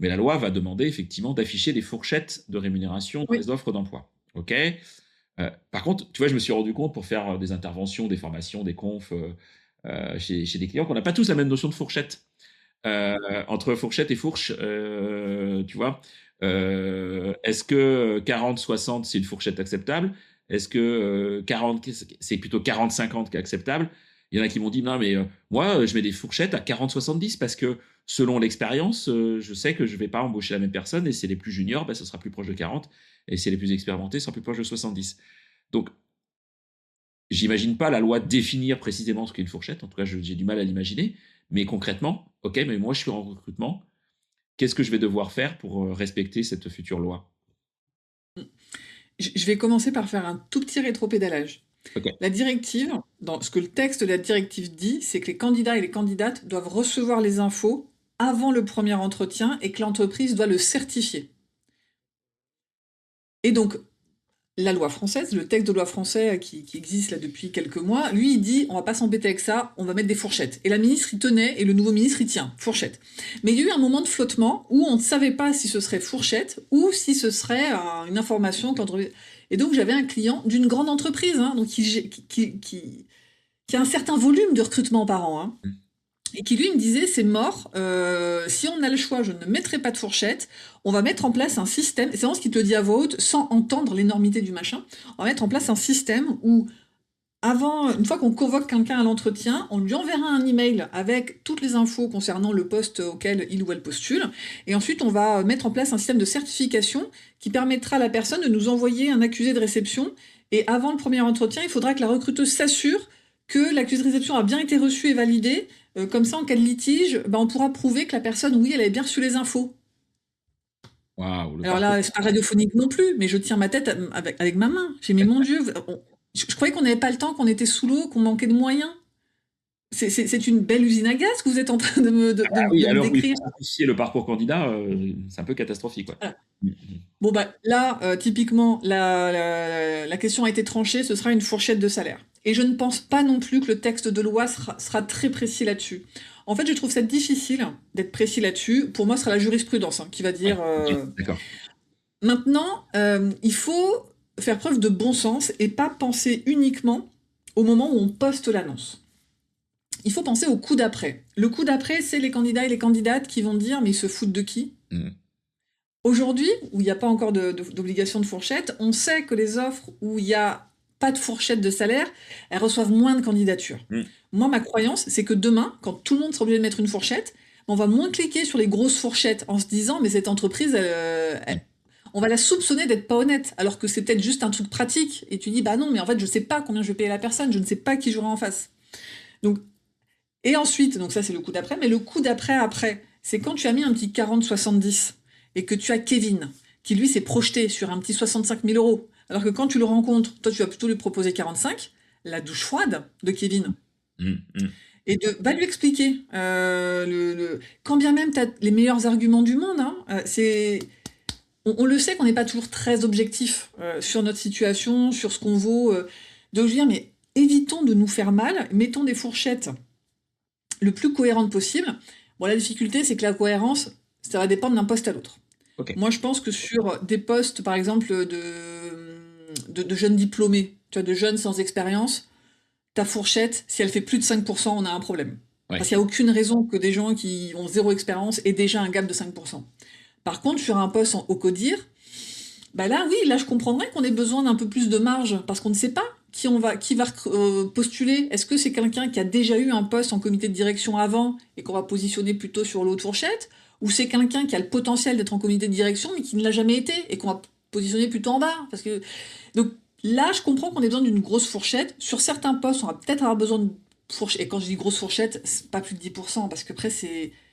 mais la loi va demander effectivement d'afficher des fourchettes de rémunération dans Oui. les offres d'emploi. OK. Par contre, tu vois, je me suis rendu compte pour faire des interventions, des formations, des confs chez des clients qu'on n'a pas tous la même notion de fourchette. Entre fourchette et fourche, tu vois, est-ce que 40-60 c'est une fourchette acceptable? Est-ce que 40 c'est plutôt 40-50 qui est acceptable? Il y en a qui m'ont dit non mais moi je mets des fourchettes à 40-70 parce que selon l'expérience je sais que je vais pas embaucher la même personne et c'est les plus juniors ben, ce sera plus proche de 40 et c'est les plus expérimentés ce sera plus proche de 70. Donc j'imagine pas la loi définir précisément ce qu'est une fourchette. En tout cas, j'ai du mal à l'imaginer. Mais concrètement, ok, mais moi, je suis en recrutement. Qu'est-ce que je vais devoir faire pour respecter cette future loi? Je vais commencer par faire un tout petit rétropédalage. Ok. La directive, dans ce que le texte de la directive dit, c'est que les candidats et les candidates doivent recevoir les infos avant le premier entretien et que l'entreprise doit le certifier. Et donc, la loi française, le texte de loi français qui existe là depuis quelques mois, lui, il dit on va pas s'embêter avec ça, on va mettre des fourchettes. Et la ministre, il tenait, et le nouveau ministre, il tient, fourchette. Mais il y a eu un moment de flottement où on ne savait pas si ce serait fourchette ou si ce serait une information qu'entreprise. Et donc, j'avais un client d'une grande entreprise, hein, donc qui a un certain volume de recrutement par an, hein. et qui lui me disait c'est mort, si on a le choix, je ne mettrai pas de fourchette, on va mettre en place un système, c'est vraiment ce qu'il te dit à voix haute, sans entendre l'énormité du machin, on va mettre en place un système où avant, une fois qu'on convoque quelqu'un à l'entretien, on lui enverra un email avec toutes les infos concernant le poste auquel il ou elle postule. Et ensuite, on va mettre en place un système de certification qui permettra à la personne de nous envoyer un accusé de réception. Et avant le premier entretien, il faudra que la recruteuse s'assure que l'accusé de réception a bien été reçu et validé. Comme ça, en cas de litige, on pourra prouver que la personne, oui, elle avait bien reçu les infos. Waouh, le Alors parcours. là, c'est pas radiophonique non plus, mais je tiens ma tête avec ma main. J'ai mis mon Dieu, je croyais qu'on n'avait pas le temps, qu'on était sous l'eau, qu'on manquait de moyens. C'est une belle usine à gaz que vous êtes en train Ah oui, de me alors oui, décrire. pour simplifier le parcours candidat, c'est un peu catastrophique, ouais. Voilà. Mmh. Bon, là, typiquement, la question a été tranchée, ce sera une fourchette de salaire. Et je ne pense pas non plus que le texte de loi sera très précis là-dessus. En fait, je trouve ça difficile d'être précis là-dessus. Pour moi, ce sera la jurisprudence qui va Ouais, dire. OK, d'accord. Maintenant, il faut faire preuve de bon sens et pas penser uniquement au moment où on poste l'annonce. Il faut penser au coup d'après. Le coup d'après, c'est les candidats et les candidates qui vont dire mais ils se foutent de qui? Mmh. Aujourd'hui, où il n'y a pas encore d'obligation de fourchette, on sait que les offres où il n'y a pas de fourchette de salaire, elles reçoivent moins de candidatures. Mmh. Moi, ma croyance, c'est que demain, quand tout le monde sera obligé de mettre une fourchette, on va moins cliquer sur les grosses fourchettes en se disant mais cette entreprise, on va la soupçonner d'être pas honnête, alors que c'est peut-être juste un truc pratique. Et tu dis bah non, mais en fait, je sais pas combien je vais payer la personne, je ne sais pas qui j'aurai en face. Donc et ensuite, donc ça c'est le coup d'après, mais le coup d'après après, c'est quand tu as mis un petit 40-70 et que tu as Kevin, qui lui s'est projeté sur un petit 65 000 euros, alors que quand tu le rencontres, toi tu vas plutôt lui proposer 45, la douche froide de Kevin. Mmh. Mmh. Et va lui expliquer, quand bien même tu as les meilleurs arguments du monde, on le sait qu'on n'est pas toujours très objectif sur notre situation, sur ce qu'on vaut. Donc je veux dire, mais évitons de nous faire mal, mettons des fourchettes le plus cohérente possible. Bon, la difficulté, c'est que la cohérence, ça va dépendre d'un poste à l'autre. OK. Moi, je pense que sur des postes, par exemple, de jeunes diplômés, tu vois, de jeunes sans expérience, ta fourchette, si elle fait plus de 5%, on a un problème. Ouais. Parce qu'il n'y a aucune raison que des gens qui ont zéro expérience aient déjà un gap de 5%. Par contre, sur un poste au CODIR, là, oui, là, je comprendrais qu'on ait besoin d'un peu plus de marge, parce qu'on ne sait pas qui va postuler. Est-ce que c'est quelqu'un qui a déjà eu un poste en comité de direction avant et qu'on va positionner plutôt sur l'autre fourchette, ou c'est quelqu'un qui a le potentiel d'être en comité de direction mais qui ne l'a jamais été et qu'on va positionner plutôt en bas, parce que donc là, je comprends qu'on ait besoin d'une grosse fourchette. Sur certains postes, on va peut-être avoir besoin de fourchette. Et quand je dis grosse fourchette, c'est pas plus de 10%, parce qu'après,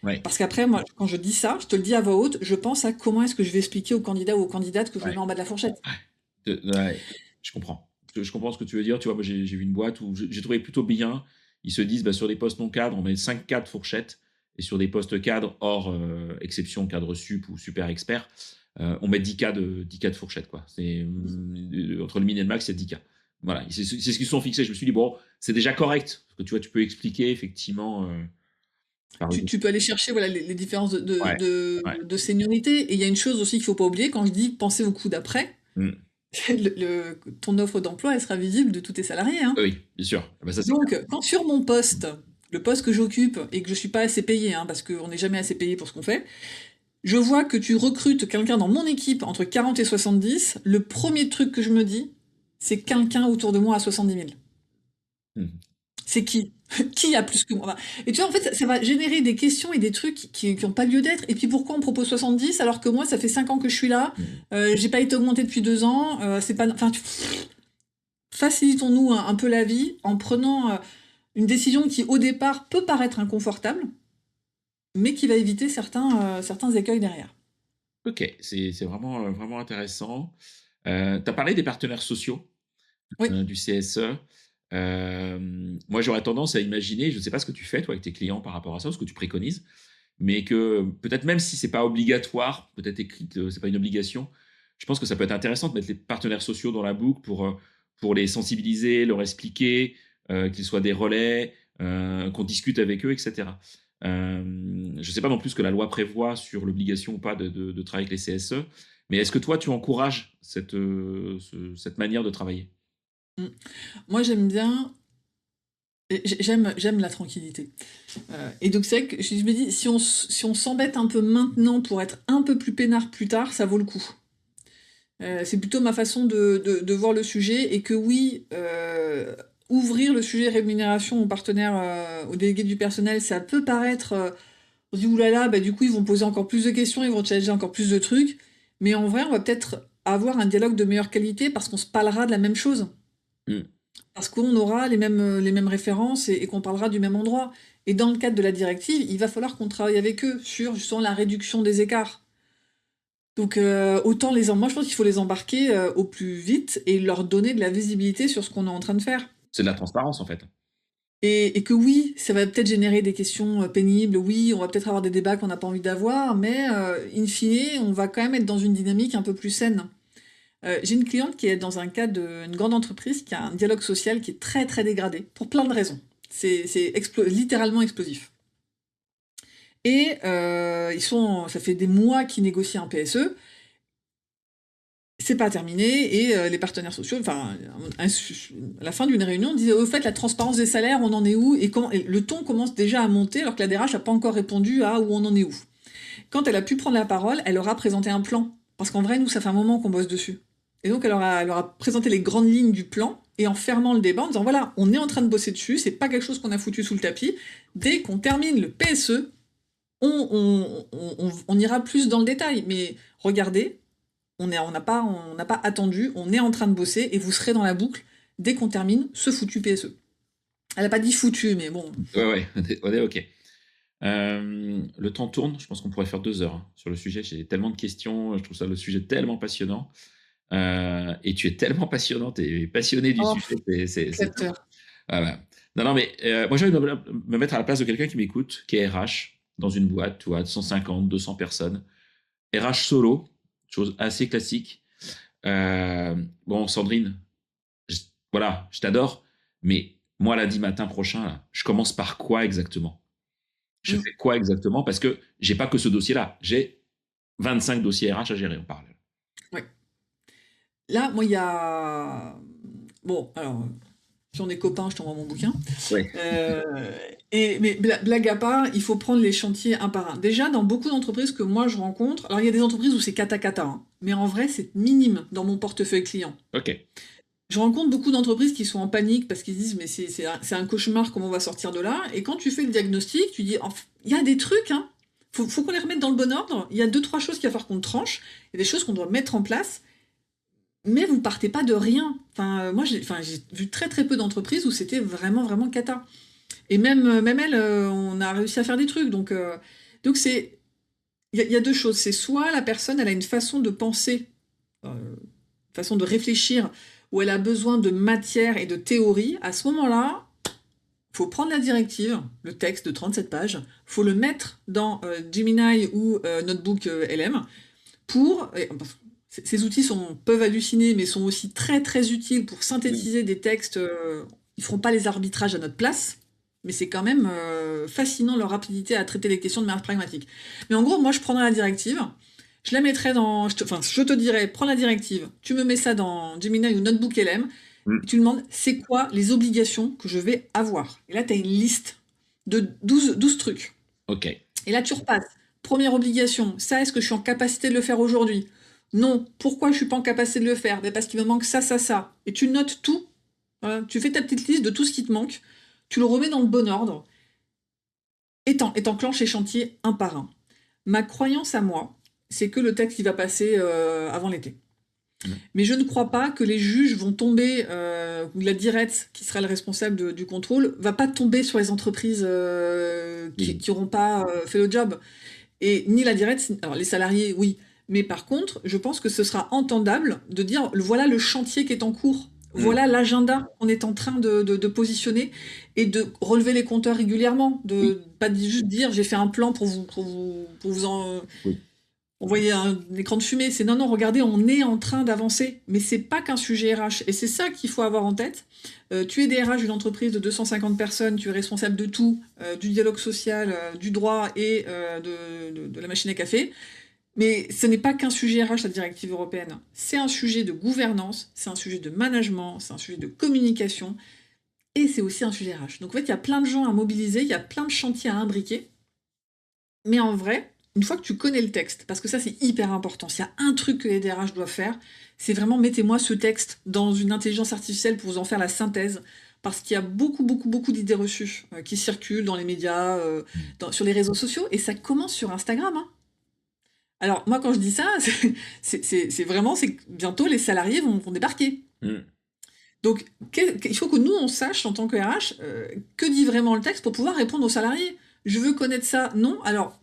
Ouais. parce qu'après, moi, quand je dis ça, je te le dis à voix haute, je pense à comment est-ce que je vais expliquer aux candidats ou aux candidates que je le Ouais. mets en bas de la fourchette. Ouais, je comprends. Je comprends ce que tu veux dire. Tu vois, moi, j'ai vu une boîte où j'ai trouvé plutôt bien. Ils se disent, bah, sur des postes non cadres, on met 5 cadres fourchettes. Et sur des postes cadres, hors exception, cadre sup ou super expert, on met 10 cas de fourchette, quoi. C'est entre le min et le max, c'est 10 cas. Voilà, c'est ce qu'ils se sont fixés. Je me suis dit, bon, c'est déjà correct. Parce que tu vois, tu peux expliquer effectivement. Par exemple. Tu peux aller chercher voilà, les différences Ouais, ouais. de seniorité. Et il y a une chose aussi qu'il faut pas oublier, quand je dis penser au coup d'après, Mm. ton offre d'emploi, elle sera visible de tous tes salariés. Hein. Oui, bien sûr. Ah bah, ça, c'est clair. Donc, quand sur mon poste, le poste que j'occupe, et que je suis pas assez payé, parce qu'on n'est jamais assez payé pour ce qu'on fait, je vois que tu recrutes quelqu'un dans mon équipe entre 40 et 70, le premier truc que je me dis, c'est quelqu'un autour de moi à 70 000. Mm. C'est qui? Qui a plus que moi? Et tu vois, en fait, ça va générer des questions et des trucs qui ont pas lieu d'être. Et puis pourquoi on propose 70 alors que moi, ça fait 5 ans que je suis là, Mm. j'ai pas été augmenté depuis 2 ans, c'est pas... Enfin, facilitons-nous un peu la vie en prenant une décision qui, au départ, peut paraître inconfortable, mais qui va éviter certains écueils derrière. Ok, c'est vraiment, vraiment intéressant. Tu as parlé des partenaires sociaux Oui. du CSE. Moi, j'aurais tendance à imaginer, je ne sais pas ce que tu fais toi avec tes clients par rapport à ça, ce que tu préconises, mais que peut-être même si c'est pas obligatoire, peut-être écrit, c'est pas une obligation, je pense que ça peut être intéressant de mettre les partenaires sociaux dans la boucle pour les sensibiliser, leur expliquer, qu'ils soient des relais, qu'on discute avec eux, etc. Je ne sais pas non plus ce que la loi prévoit sur l'obligation ou pas de travailler avec les CSE, mais est-ce que toi, tu encourages cette manière de travailler? Mm. Moi, j'aime bien J'aime la tranquillité. Et donc c'est vrai que je me dis, si on s'embête un peu maintenant pour être un peu plus peinard plus tard, ça vaut le coup. C'est plutôt ma façon de voir le sujet et que oui, ouvrir le sujet rémunération aux partenaires, aux délégués du personnel, ça peut paraître, on se dit: «Ouh là là, bah, du coup, ils vont poser encore plus de questions, ils vont challenger encore plus de trucs». Mais en vrai, on va peut-être avoir un dialogue de meilleure qualité parce qu'on se parlera de la même chose. Mmh. Parce qu'on aura les mêmes références et qu'on parlera du même endroit. Et dans le cadre de la directive, il va falloir qu'on travaille avec eux sur justement la réduction des écarts. Donc autant moi je pense qu'il faut les embarquer au plus vite et leur donner de la visibilité sur ce qu'on est en train de faire. C'est de la transparence, en fait. Et que oui, ça va peut-être générer des questions pénibles, oui, on va peut-être avoir des débats qu'on n'a pas envie d'avoir, mais in fine, on va quand même être dans une dynamique un peu plus saine. J'ai une cliente qui est dans un cadre d'une grande entreprise qui a un dialogue social qui est très très dégradé, pour plein de raisons. Littéralement explosif. Et ça fait des mois qu'ils négocient un PSE, c'est pas terminé, et les partenaires sociaux, enfin, à la fin d'une réunion, disaient: «Au fait, la transparence des salaires, on en est où?» Et le ton commence déjà à monter alors que la DRH n'a pas encore répondu à où on en est où. Quand elle a pu prendre la parole, elle leur a présenté un plan. Parce qu'en vrai, nous, ça fait un moment qu'on bosse dessus. Et donc, elle leur a présenté les grandes lignes du plan, et en fermant le débat, en disant: voilà, on est en train de bosser dessus, c'est pas quelque chose qu'on a foutu sous le tapis. Dès qu'on termine le PSE, on ira plus dans le détail. Mais regardez, on n'a pas attendu, on est en train de bosser, et vous serez dans la boucle dès qu'on termine ce foutu PSE. Elle a pas dit foutu, mais bon. Ouais, ouais, on est OK. Le temps tourne, je pense qu'on pourrait faire 2 heures, hein, sur le sujet. J'ai tellement de questions, je trouve ça le sujet tellement passionnant, et tu es tellement passionnante et passionnée du Oh, sujet, c'est top. flatteur. Ah ouais. Non, non, mais moi, j'ai envie de me mettre à la place de quelqu'un qui m'écoute, qui est RH dans une boîte, tu vois, de 150-200 personnes. RH solo, chose assez classique. Bon, Sandrine, je voilà, je t'adore, mais moi, lundi matin prochain, là, je commence par quoi exactement? Je Mm. fais quoi exactement? Parce que j'ai pas que ce dossier-là, j'ai 25 dossiers RH à gérer en parallèle. Ouais. Là, moi, il y a... Bon, alors, si on est copains, je t'envoie mon bouquin. Ouais. Euh, mais blague à part, il faut prendre les chantiers un par un. Déjà, dans beaucoup d'entreprises que moi je rencontre, alors il y a des entreprises où c'est cata cata, hein, mais en vrai, c'est minime dans mon portefeuille client. OK. Je rencontre beaucoup d'entreprises qui sont en panique parce qu'ils se disent: mais c'est un cauchemar, comment on va sortir de là? Et quand tu fais le diagnostic, tu dis: il y a des trucs, hein, faut qu'on les remette dans le bon ordre. Il y a deux, trois choses qu'il va falloir qu'on tranche, il y a des choses qu'on doit mettre en place. Mais vous partez pas de rien. Moi, j'ai vu très très peu d'entreprises où c'était vraiment vraiment cata. Et même elle, on a réussi à faire des trucs. Donc c'est, il y a deux choses. C'est soit la personne, elle a une façon de penser, façon de réfléchir, où elle a besoin de matière et de théorie. À ce moment-là, faut prendre la directive, le texte de 37 pages, faut le mettre dans Gemini ou Notebook LM pour... Ces outils peuvent halluciner, mais sont aussi très très utiles pour Mmh. synthétiser des textes. Ils feront pas les arbitrages à notre place, mais c'est quand même fascinant leur rapidité à traiter les questions de manière pragmatique. Mais en gros, moi, je prendrai la directive, je la mettrai dans... je te dirai, prends la directive, tu me mets ça dans Gemini ou Notebook LM, Mmh. et tu demandes, c'est quoi les obligations que je vais avoir? Et là, tu as une liste de 12 trucs. OK. Et là, tu repasses. Première obligation, ça, est-ce que je suis en capacité de le faire aujourd'hui? Non. Pourquoi je suis pas en capacité de le faire? Ben parce qu'il me manque ça, ça, ça. Et tu notes tout. Voilà. Tu fais ta petite liste de tout ce qui te manque. Tu le remets dans le bon ordre. Et t'enclenches les chantiers un par un. Ma croyance à moi, c'est que le texte il va passer avant l'été. Mmh. Mais je ne crois pas que les juges vont tomber, ou la directe, qui sera le responsable du contrôle, va pas tomber sur les entreprises Oui. qui n'auront pas fait le job. Et ni la directe, alors les salariés, oui. Mais par contre, je pense que ce sera entendable de dire, voilà le chantier qui est en cours. Mmh. Voilà l'agenda qu'on est en train de positionner, et de relever les compteurs régulièrement. Oui, De pas juste dire, j'ai fait un plan pour vous oui. envoyer un écran de fumée. C'est non, non, regardez, on est en train d'avancer. Mais c'est pas qu'un sujet RH. Et c'est ça qu'il faut avoir en tête. Tu es DRH d'une entreprise de 250 personnes, tu es responsable de tout, du dialogue social, du droit et de la machine à café. Mais ce n'est pas qu'un sujet RH, la directive européenne. C'est un sujet de gouvernance, c'est un sujet de management, c'est un sujet de communication. et c'est aussi un sujet RH. Donc en fait, il y a plein de gens à mobiliser, il y a plein de chantiers à imbriquer, mais en vrai, une fois que tu connais le texte, parce que ça c'est hyper important, s'il y a un truc que les DRH doivent faire, c'est vraiment mettez-moi ce texte dans une intelligence artificielle pour vous en faire la synthèse, parce qu'il y a beaucoup, beaucoup, beaucoup d'idées reçues qui circulent dans les médias, sur les réseaux sociaux, et ça commence sur Instagram, hein. Alors moi quand je dis ça, c'est vraiment, c'est que bientôt les salariés vont débarquer. Mm. Donc, il faut que nous, on sache, en tant que RH, que dit vraiment le texte pour pouvoir répondre aux salariés. Je veux connaître ça. Non, alors,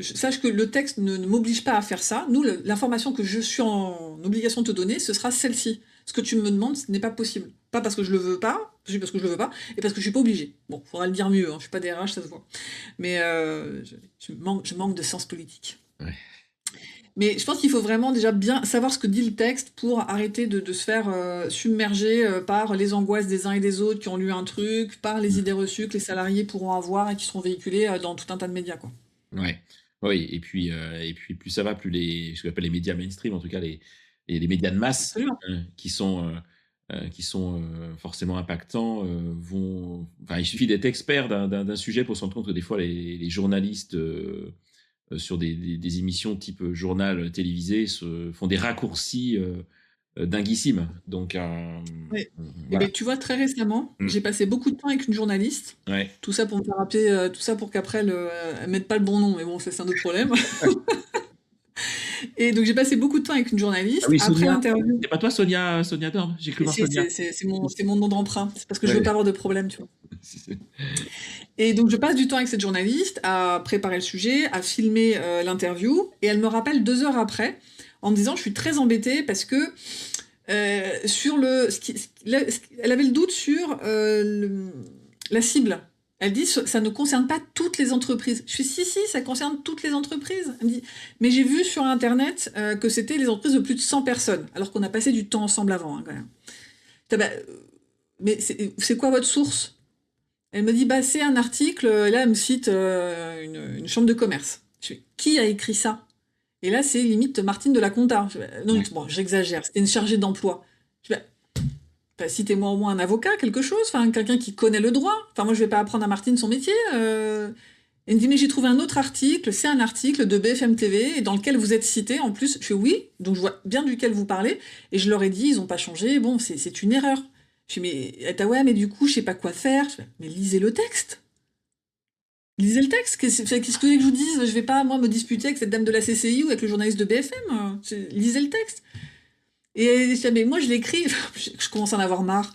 sache que le texte ne m'oblige pas à faire ça. Nous, l'information que je suis en obligation de te donner, ce sera celle-ci. Ce que tu me demandes, ce n'est pas possible. Pas parce que je le veux pas, juste parce que je le veux pas, et parce que je suis pas obligée. Bon, faudra le dire mieux, hein, je suis pas DRH, ça se voit. Mais je manque de sens politique. Ouais. Mais je pense qu'il faut vraiment déjà bien savoir ce que dit le texte pour arrêter de se faire submerger par les angoisses des uns et des autres qui ont lu un truc, par les idées reçues que les salariés pourront avoir et qui seront véhiculées dans tout un tas de médias, quoi. Ouais. Oui, et puis plus ça va, plus ce qu'on appelle les médias mainstream, en tout cas les médias de masse, Absolument. qui sont forcément impactants, enfin, il suffit d'être expert d'un sujet pour se rendre compte que des fois les journalistes sur des émissions type journal télévisé font des raccourcis dinguissimes. Donc Oui. Et voilà. bien, tu vois, très récemment, Mm. j'ai passé beaucoup de temps avec une journaliste. Ouais. Tout ça pour me faire rappeler, tout ça pour qu'après, elle mette pas le bon nom. Mais bon, ça, c'est un autre problème. Et donc, j'ai passé beaucoup de temps avec une Ah journaliste. oui, Après Sonia. l'interview, C'est pas toi, Sonia Dorn? J'ai cru voir Sonia. c'est mon nom d'emprunt. C'est parce que je veux Ouais. pas avoir de problème, tu vois. Et donc je passe du temps avec cette journaliste à préparer le sujet, à filmer l'interview, et elle me rappelle 2 heures après en me disant je suis très embêtée parce que sur elle avait le doute sur la cible. Elle dit ça ne concerne pas toutes les entreprises. Je fais si ça concerne toutes les entreprises. Elle me dit mais j'ai vu sur internet que c'était les entreprises de plus de 100 personnes alors qu'on a passé du temps ensemble avant, hein, quand même. Bah, mais c'est quoi votre source? Elle me dit, bah, c'est un article, là, elle me cite une chambre de commerce. Je fais, qui a écrit ça? Et là, c'est limite Martine de la Compta. Je fais, non, bon, j'exagère, c'était une chargée d'emploi. Je fais, bah, citez-moi au moins un avocat, quelque chose, enfin, quelqu'un qui connaît le droit. Enfin, moi, je vais pas apprendre à Martine son métier. Elle me dit, mais j'ai trouvé un autre article, c'est un article de BFM TV, dans lequel vous êtes cité, en plus. Je fais, oui, donc je vois bien duquel vous parlez, et je leur ai dit, ils ont pas changé, bon, c'est une erreur. Je dis, mais, ouais, mais du coup, je sais pas quoi faire. Je fais, mais lisez le texte. Lisez le texte. Qu'est-ce que vous voulez que je vous dise? Je vais pas, moi, me disputer avec cette dame de la CCI ou avec le journaliste de BFM. Lisez le texte. Et je dis, mais moi, je l'écris. Je commence à en avoir marre.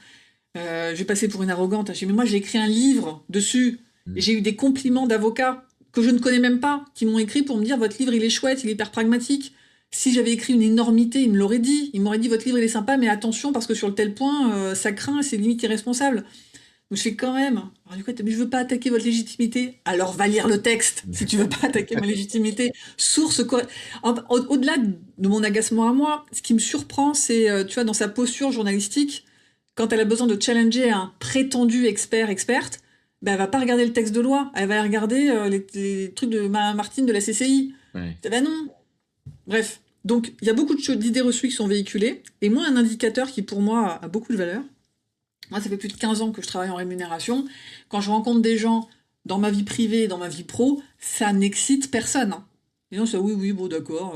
Je vais passer pour une arrogante. Je dis, mais moi, j'ai écrit un livre dessus. Et j'ai eu des compliments d'avocats que je ne connais même pas, qui m'ont écrit pour me dire, votre livre, il est chouette, il est hyper pragmatique. Si j'avais écrit une énormité, il me l'aurait dit. Il m'aurait dit, votre livre, il est sympa, mais attention, parce que sur le tel point, ça craint, c'est limite irresponsable. Donc je fais quand même. Alors, du coup, mais je veux pas attaquer votre légitimité. Alors va lire le texte, si tu veux pas attaquer ma légitimité. Source au-delà de mon agacement à moi, ce qui me surprend, c'est, tu vois, dans sa posture journalistique, quand elle a besoin de challenger un prétendu experte, ben, elle va pas regarder le texte de loi, elle va regarder les trucs de Martine de la CCI. Ouais. Ben non. Bref. Donc, il y a beaucoup d'idées reçues qui sont véhiculées. Et moi, un indicateur qui, pour moi, a beaucoup de valeur. Moi, ça fait plus de 15 ans que je travaille en rémunération. Quand je rencontre des gens dans ma vie privée et dans ma vie pro, ça n'excite personne. Les gens disent oui, bon, d'accord.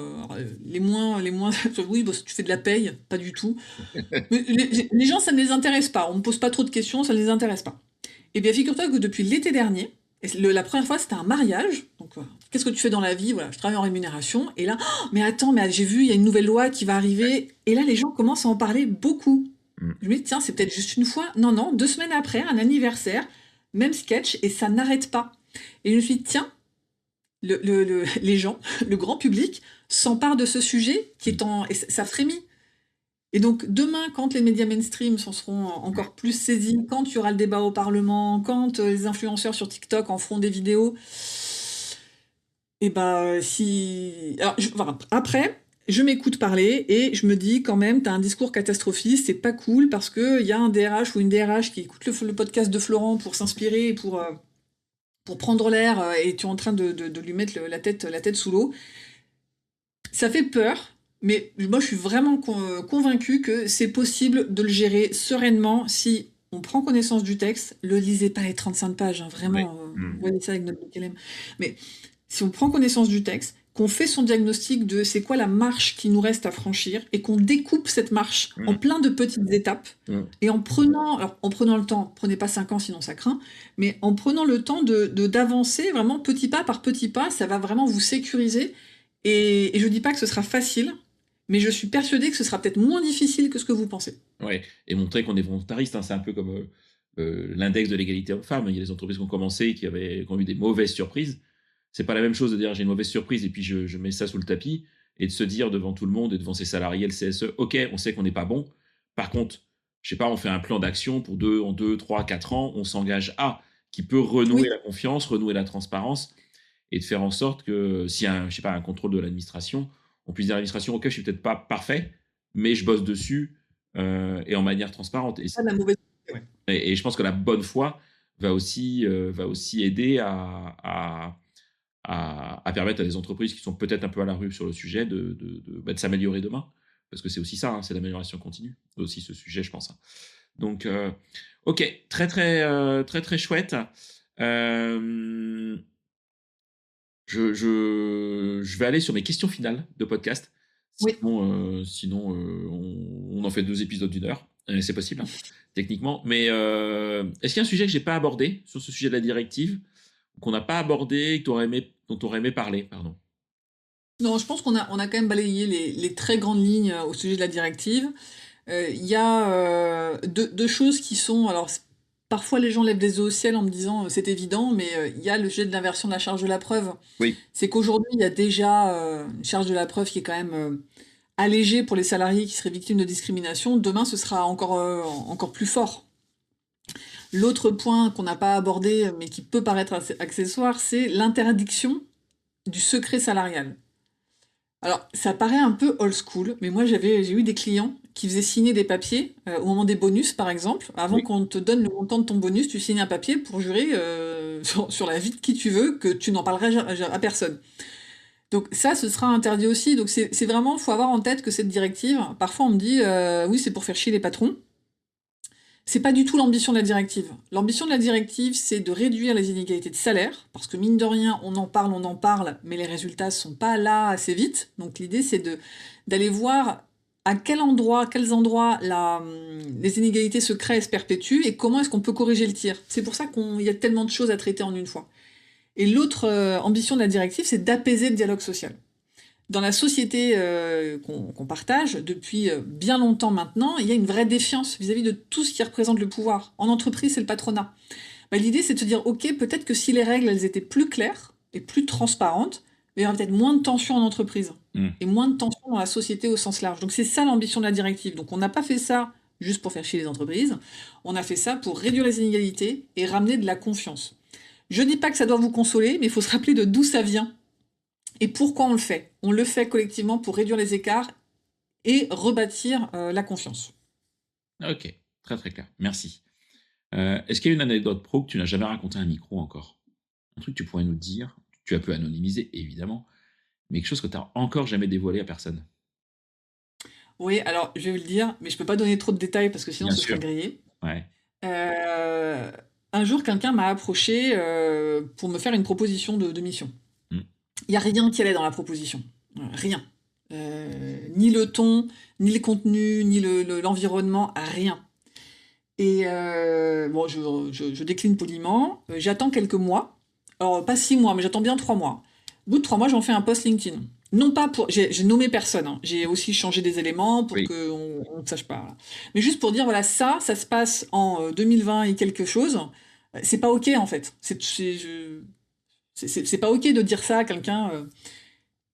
Les moins, oui, bon, tu fais de la paye, pas du tout. Mais les gens, ça ne les intéresse pas. On ne me pose pas trop de questions, ça ne les intéresse pas. Et bien, figure-toi que depuis l'été dernier, la première fois, c'était un mariage. Donc, qu'est-ce que tu fais dans la vie? Voilà, je travaille en rémunération. Et là, oh, mais attends, mais j'ai vu, il y a une nouvelle loi qui va arriver. Et là, les gens commencent à en parler beaucoup. Je me dis, tiens, c'est peut-être juste une fois. Non, 2 semaines après, un anniversaire, même sketch, et ça n'arrête pas. Et je me suis dit, tiens, les gens, le grand public, s'empare de ce sujet qui est et ça frémit. Et donc, demain, quand les médias mainstream s'en seront encore plus saisis, quand il y aura le débat au Parlement, quand les influenceurs sur TikTok en feront des vidéos, et alors, après, je m'écoute parler et je me dis quand même, t'as un discours catastrophiste, c'est pas cool parce que y a un DRH ou une DRH qui écoute le podcast de Florent pour s'inspirer et pour prendre l'air et tu es en train de lui mettre la tête sous l'eau. Ça fait peur, mais moi je suis vraiment convaincue que c'est possible de le gérer sereinement si on prend connaissance du texte, le lisez pas les 35 pages, hein, Ouais. vraiment, voyez ça avec notre LM. Mais si on prend connaissance du texte, qu'on fait son diagnostic de c'est quoi la marche qui nous reste à franchir, et qu'on découpe cette marche en plein de petites étapes, et en prenant le temps, prenez pas 5 ans sinon ça craint, mais en prenant le temps d'avancer vraiment petit pas par petit pas, ça va vraiment vous sécuriser, et je dis pas que ce sera facile, mais je suis persuadée que ce sera peut-être moins difficile que ce que vous pensez. Ouais, et montrer qu'on est volontariste, hein, c'est un peu comme l'index de l'égalité homme-femme. Il y a des entreprises qui ont commencé et qui ont eu des mauvaises surprises. C'est pas la même chose de dire j'ai une mauvaise surprise et puis je mets ça sous le tapis, et de se dire devant tout le monde et devant ses salariés, le CSE, ok, on sait qu'on n'est pas bon. Par contre, je sais pas, on fait un plan d'action pour 2, 3, 4 ans, on s'engage à, qui peut renouer Oui, la confiance, renouer la transparence, et de faire en sorte que s'il y a je sais pas, un contrôle de l'administration, on puisse dire à l'administration, ok, je suis peut-être pas parfait, mais je bosse dessus, et en manière transparente. pas de la mauvaise. Ouais. Et je pense que la bonne foi va aussi aider à permettre à des entreprises qui sont peut-être un peu à la rue sur le sujet de s'améliorer demain. Parce que c'est aussi ça, hein, c'est l'amélioration continue. C'est aussi ce sujet, je pense. Donc, ok, très, très, très, très chouette. Je vais aller sur mes questions finales de podcast. Oui. Sinon, on en fait 2 épisodes d'1 heure. C'est possible, hein, techniquement. Mais est-ce qu'il y a un sujet que j'ai pas abordé sur ce sujet de la directive, qu'on n'a pas abordé, dont tu aurais aimé parler, pardon? Non, je pense qu'on a quand même balayé les très grandes lignes au sujet de la directive. Il y a deux choses qui sont... Alors, parfois les gens lèvent des yeux au ciel en me disant c'est évident, mais il y a le sujet de l'inversion de la charge de la preuve. Oui. C'est qu'aujourd'hui, il y a déjà une charge de la preuve qui est quand même allégée pour les salariés qui seraient victimes de discrimination. Demain, ce sera encore plus fort. L'autre point qu'on n'a pas abordé, mais qui peut paraître accessoire, c'est l'interdiction du secret salarial. Alors, ça paraît un peu old school, mais moi j'ai eu des clients qui faisaient signer des papiers au moment des bonus, par exemple. Avant Oui. qu'on te donne le montant de ton bonus, tu signes un papier pour jurer sur la vie de qui tu veux que tu n'en parleras à personne. Donc ça, ce sera interdit aussi. Donc c'est vraiment, faut avoir en tête que cette directive, parfois on me dit oui, c'est pour faire chier les patrons. C'est pas du tout l'ambition de la directive. L'ambition de la directive, c'est de réduire les inégalités de salaire, parce que mine de rien, on en parle, mais les résultats sont pas là assez vite. Donc l'idée, c'est d'aller voir à quels endroits les inégalités se créent et se perpétuent, et comment est-ce qu'on peut corriger le tir. C'est pour ça qu'il y a tellement de choses à traiter en une fois. Et l'autre ambition de la directive, c'est d'apaiser le dialogue social. Dans la société qu'on partage depuis bien longtemps maintenant, il y a une vraie défiance vis-à-vis de tout ce qui représente le pouvoir. En entreprise, c'est le patronat. L'idée, c'est de se dire, ok, peut-être que si les règles elles étaient plus claires et plus transparentes, il y aurait peut-être moins de tensions en entreprise et moins de tensions dans la société au sens large. Donc c'est ça l'ambition de la directive. Donc on n'a pas fait ça juste pour faire chier les entreprises, on a fait ça pour réduire les inégalités et ramener de la confiance. Je dis pas que ça doit vous consoler, mais il faut se rappeler de d'où ça vient. Et pourquoi on le fait? On le fait collectivement pour réduire les écarts et rebâtir la confiance. Ok, très très clair. Merci. Est-ce qu'il y a une anecdote pro que tu n'as jamais racontée à un micro encore? Un truc que tu pourrais nous dire, tu as pu anonymiser évidemment, mais quelque chose que tu n'as encore jamais dévoilé à personne? Oui, alors je vais vous le dire, mais je peux pas donner trop de détails parce que sinon Bien ce serait sûr. grillé. Ouais. Un jour, quelqu'un m'a approché pour me faire une proposition de mission. Mm. Il n'y a rien qui allait dans la proposition. Rien. Ni le ton, ni le contenu, ni l'environnement, rien. Et bon, je décline poliment. J'attends quelques mois. Alors, pas 6 mois, mais j'attends bien 3 mois. Au bout de 3 mois, j'en fais un post LinkedIn. Non pas pour... J'ai nommé personne. Hein. J'ai aussi changé des éléments pour Oui. qu'on ne sache pas. Voilà. Mais juste pour dire, voilà, ça se passe en 2020 et quelque chose. C'est pas OK, en fait. C'est pas OK de dire ça à quelqu'un.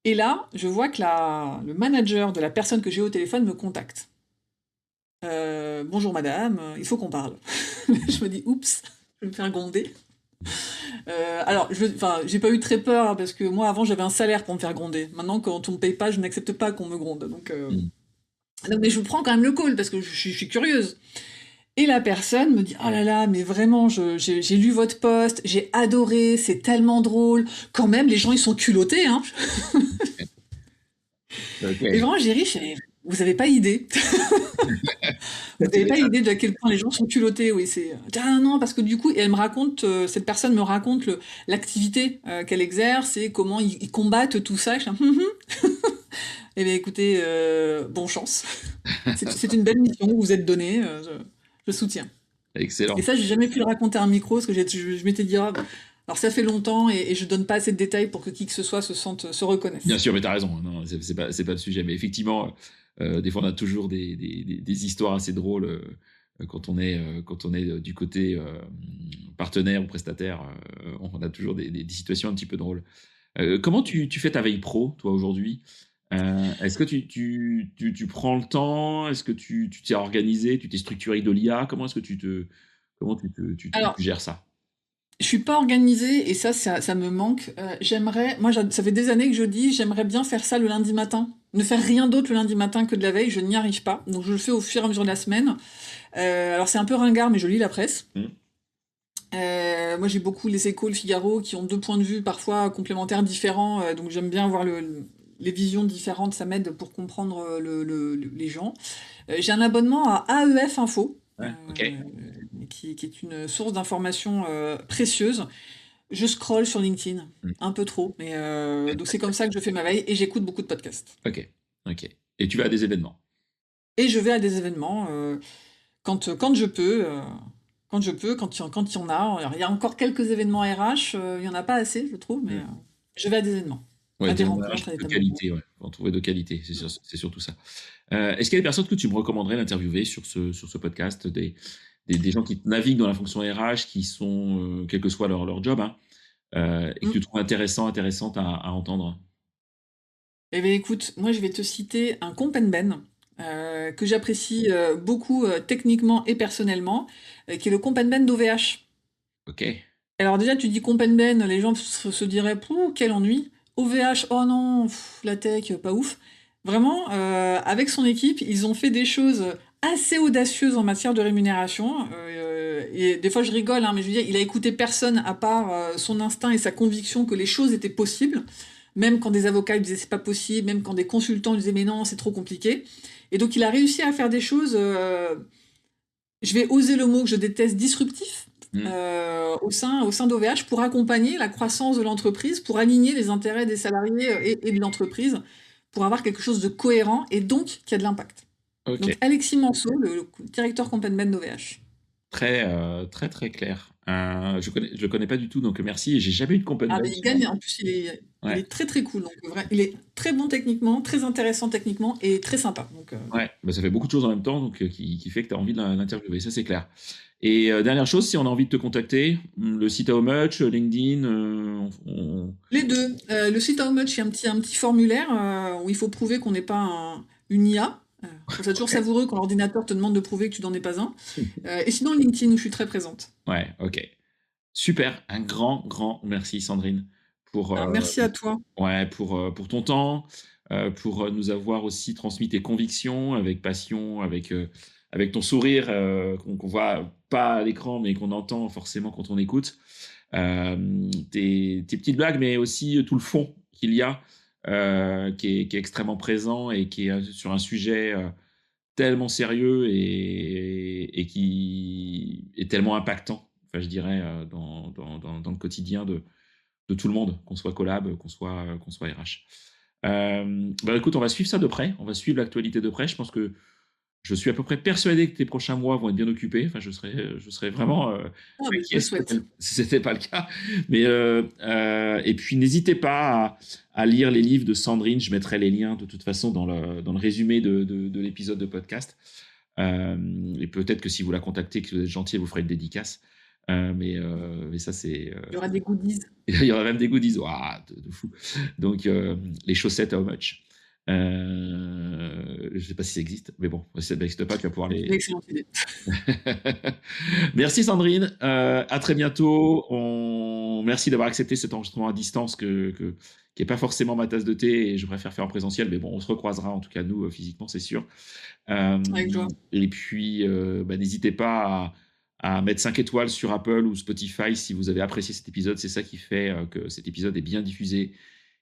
Et là, je vois que le manager de la personne que j'ai au téléphone me contacte. Bonjour madame, il faut qu'on parle. Je me dis, oups, je vais me faire gronder. Alors, j'ai pas eu très peur, hein, parce que moi, avant, j'avais un salaire pour me faire gronder. Maintenant, quand on me paye pas, je n'accepte pas qu'on me gronde. Donc, non, mais je prends quand même le call, parce que je suis curieuse. Et la personne me dit, oh là là, mais vraiment, j'ai lu votre post, j'ai adoré, c'est tellement drôle. Quand même, les gens, ils sont culottés, hein. Ok. Et vraiment, j'ai ri, vous avez pas idée. Vous C'est n'avez pas ça. idée de à quel point les gens sont culottés, oui, c'est ah non, parce que du coup, et elle me raconte, cette personne me raconte l'activité qu'elle exerce et comment ils combattent tout ça. Je suis là, eh bien, écoutez, bonne chance. C'est une belle mission que vous vous êtes donnée, je soutiens. Et Excellent. ça, j'ai jamais pu le raconter à un micro, parce que je m'étais dit, ah, alors ça fait longtemps et je donne pas assez de détails pour que qui que ce soit se Bien reconnaisse. sûr, mais tu as raison, non, c'est pas le sujet. Mais effectivement, des fois, on a toujours des histoires assez drôles, quand on est, du côté, partenaire ou prestataire, on a toujours des situations un petit peu drôles. Comment tu fais ta veille pro, toi, aujourd'hui? Est-ce que tu prends le temps? Est-ce que tu t'es organisé? Tu t'es structuré de l'IA? Comment tu Alors, gères ça? je suis pas organisée et ça me manque. Ça fait des années que je dis, j'aimerais bien faire ça le lundi matin. Ne faire rien d'autre le lundi matin que de la veille, je n'y arrive pas. Donc je le fais au fur et à mesure de la semaine. Alors c'est un peu ringard, mais je lis la presse. Mmh. Moi j'ai beaucoup les Échos, le Figaro, qui ont deux points de vue parfois complémentaires différents. Donc j'aime bien voir les visions différentes, ça m'aide pour comprendre les gens. J'ai un abonnement à AEF Info, Ouais, OK. qui est une source d'information précieuse. Je scrolle sur LinkedIn, Mmh. un peu trop, mais donc c'est comme ça que je fais ma veille et j'écoute beaucoup de podcasts. OK, OK, et tu vas à des événements? Et je vais à des événements quand je peux, quand il y en a. Alors, il y a encore quelques événements RH, il y en a pas assez, je trouve, mais Mmh. je vais à des événements, Ouais, à des des rencontres, RH à des de tables rondes. qualité, ouais. Faut en trouver de qualité, c'est surtout ça. Est-ce qu'il y a des personnes que tu me recommanderais d'interviewer sur ce podcast? Des gens qui naviguent dans la fonction RH, qui sont, quel que soit leur job, hein, et que Mm. tu trouves intéressante à entendre? Eh bien, écoute, moi, je vais te citer un compenben que j'apprécie beaucoup techniquement et personnellement, qui est le compenben d'OVH. OK. Alors déjà, tu dis compenben, les gens se diraient, pouh, quel ennui. OVH, oh non, pff, la tech, pas ouf. Vraiment, avec son équipe, ils ont fait des choses assez audacieuses en matière de rémunération. Et des fois, je rigole, hein, mais je veux dire, il a écouté personne à part son instinct et sa conviction que les choses étaient possibles. Même quand des avocats lui disaient c'est pas possible, même quand des consultants lui disaient mais non, c'est trop compliqué. Et donc, il a réussi à faire des choses, je vais oser le mot que je déteste, disruptif, Mmh. au sein d'OVH pour accompagner la croissance de l'entreprise, pour aligner les intérêts des salariés et de l'entreprise, pour avoir quelque chose de cohérent et donc qui a de l'impact. OK. Donc Alexis Manceau, le directeur compagnie d'OVH. Très, très, très clair. Je le connais pas du tout, donc merci, et j'ai jamais eu de Ah, compagnon mais il sur. gagne, en plus il Ouais. est très très cool, donc il est très bon techniquement, très intéressant techniquement et très sympa. Donc, Ouais, bah, ça fait beaucoup de choses en même temps, donc qui fait que tu as envie de l'interviewer, ça c'est clair. Et dernière chose, si on a envie de te contacter, le site How Much, LinkedIn, les deux. Le site How Much, il y a un petit formulaire où il faut prouver qu'on n'est pas une IA. Je trouve ça toujours OK. savoureux quand l'ordinateur te demande de prouver que tu n'en es pas un. Et sinon, LinkedIn, où je suis très présente. Ouais, OK. Super, un grand, grand merci Sandrine pour, Alors, merci à toi. ouais, pour ton temps, pour, nous avoir aussi transmis tes convictions avec passion, avec ton sourire, qu'on voit pas à l'écran, mais qu'on entend forcément quand on écoute. Tes petites blagues, mais aussi tout le fond qu'il y a, qui est extrêmement présent et qui est, sur un sujet, tellement sérieux et qui est tellement impactant, enfin je dirais, dans le quotidien de tout le monde, qu'on soit collab, qu'on soit RH. Bah, écoute, on va suivre ça de près, on va suivre l'actualité de près. Je pense que je suis à peu près persuadé que tes prochains mois vont être bien occupés. Enfin, je serais vraiment, Ah, mais je inquiet le si c'était souhaite. si c'était pas le cas. Mais, et puis n'hésitez pas à lire les livres de Sandrine. Je mettrai les liens de toute façon dans le résumé de l'épisode de podcast. Et peut-être que si vous la contactez, que vous êtes gentil, elle vous fera une dédicace. Mais ça, c'est, Il y aura des goodies. il y aura même des goodies. Waouh, de fou. Donc, les chaussettes, how much? Je sais pas si ça existe, mais bon, si ça n'existe pas, tu vas pouvoir C'est une les. excellente idée. Merci Sandrine, à très bientôt. Merci d'avoir accepté cet enregistrement à distance qui est pas forcément ma tasse de thé et je préfère faire en présentiel, mais bon, on se recroisera en tout cas nous, physiquement, c'est sûr. Avec joie. Et puis, bah, n'hésitez pas à mettre 5 étoiles sur Apple ou Spotify si vous avez apprécié cet épisode. C'est ça qui fait, que cet épisode est bien diffusé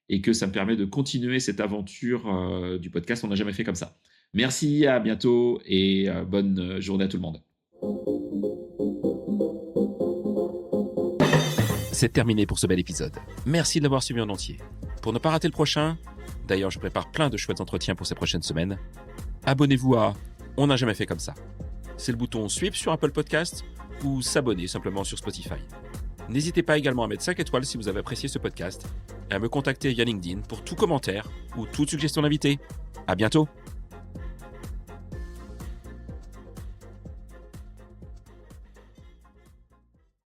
et que ça me permet de continuer cette aventure, du podcast On n'a jamais fait comme ça. Merci, à bientôt et bonne journée à tout le monde. C'est terminé pour ce bel épisode. Merci de l'avoir suivi en entier. Pour ne pas rater le prochain, d'ailleurs je prépare plein de chouettes entretiens pour ces prochaines semaines, abonnez-vous à On n'a jamais fait comme ça. C'est le bouton suivre sur Apple Podcast ou s'abonner simplement sur Spotify. N'hésitez pas également à mettre 5 étoiles si vous avez apprécié ce podcast et à me contacter via LinkedIn pour tout commentaire ou toute suggestion d'invité. À bientôt!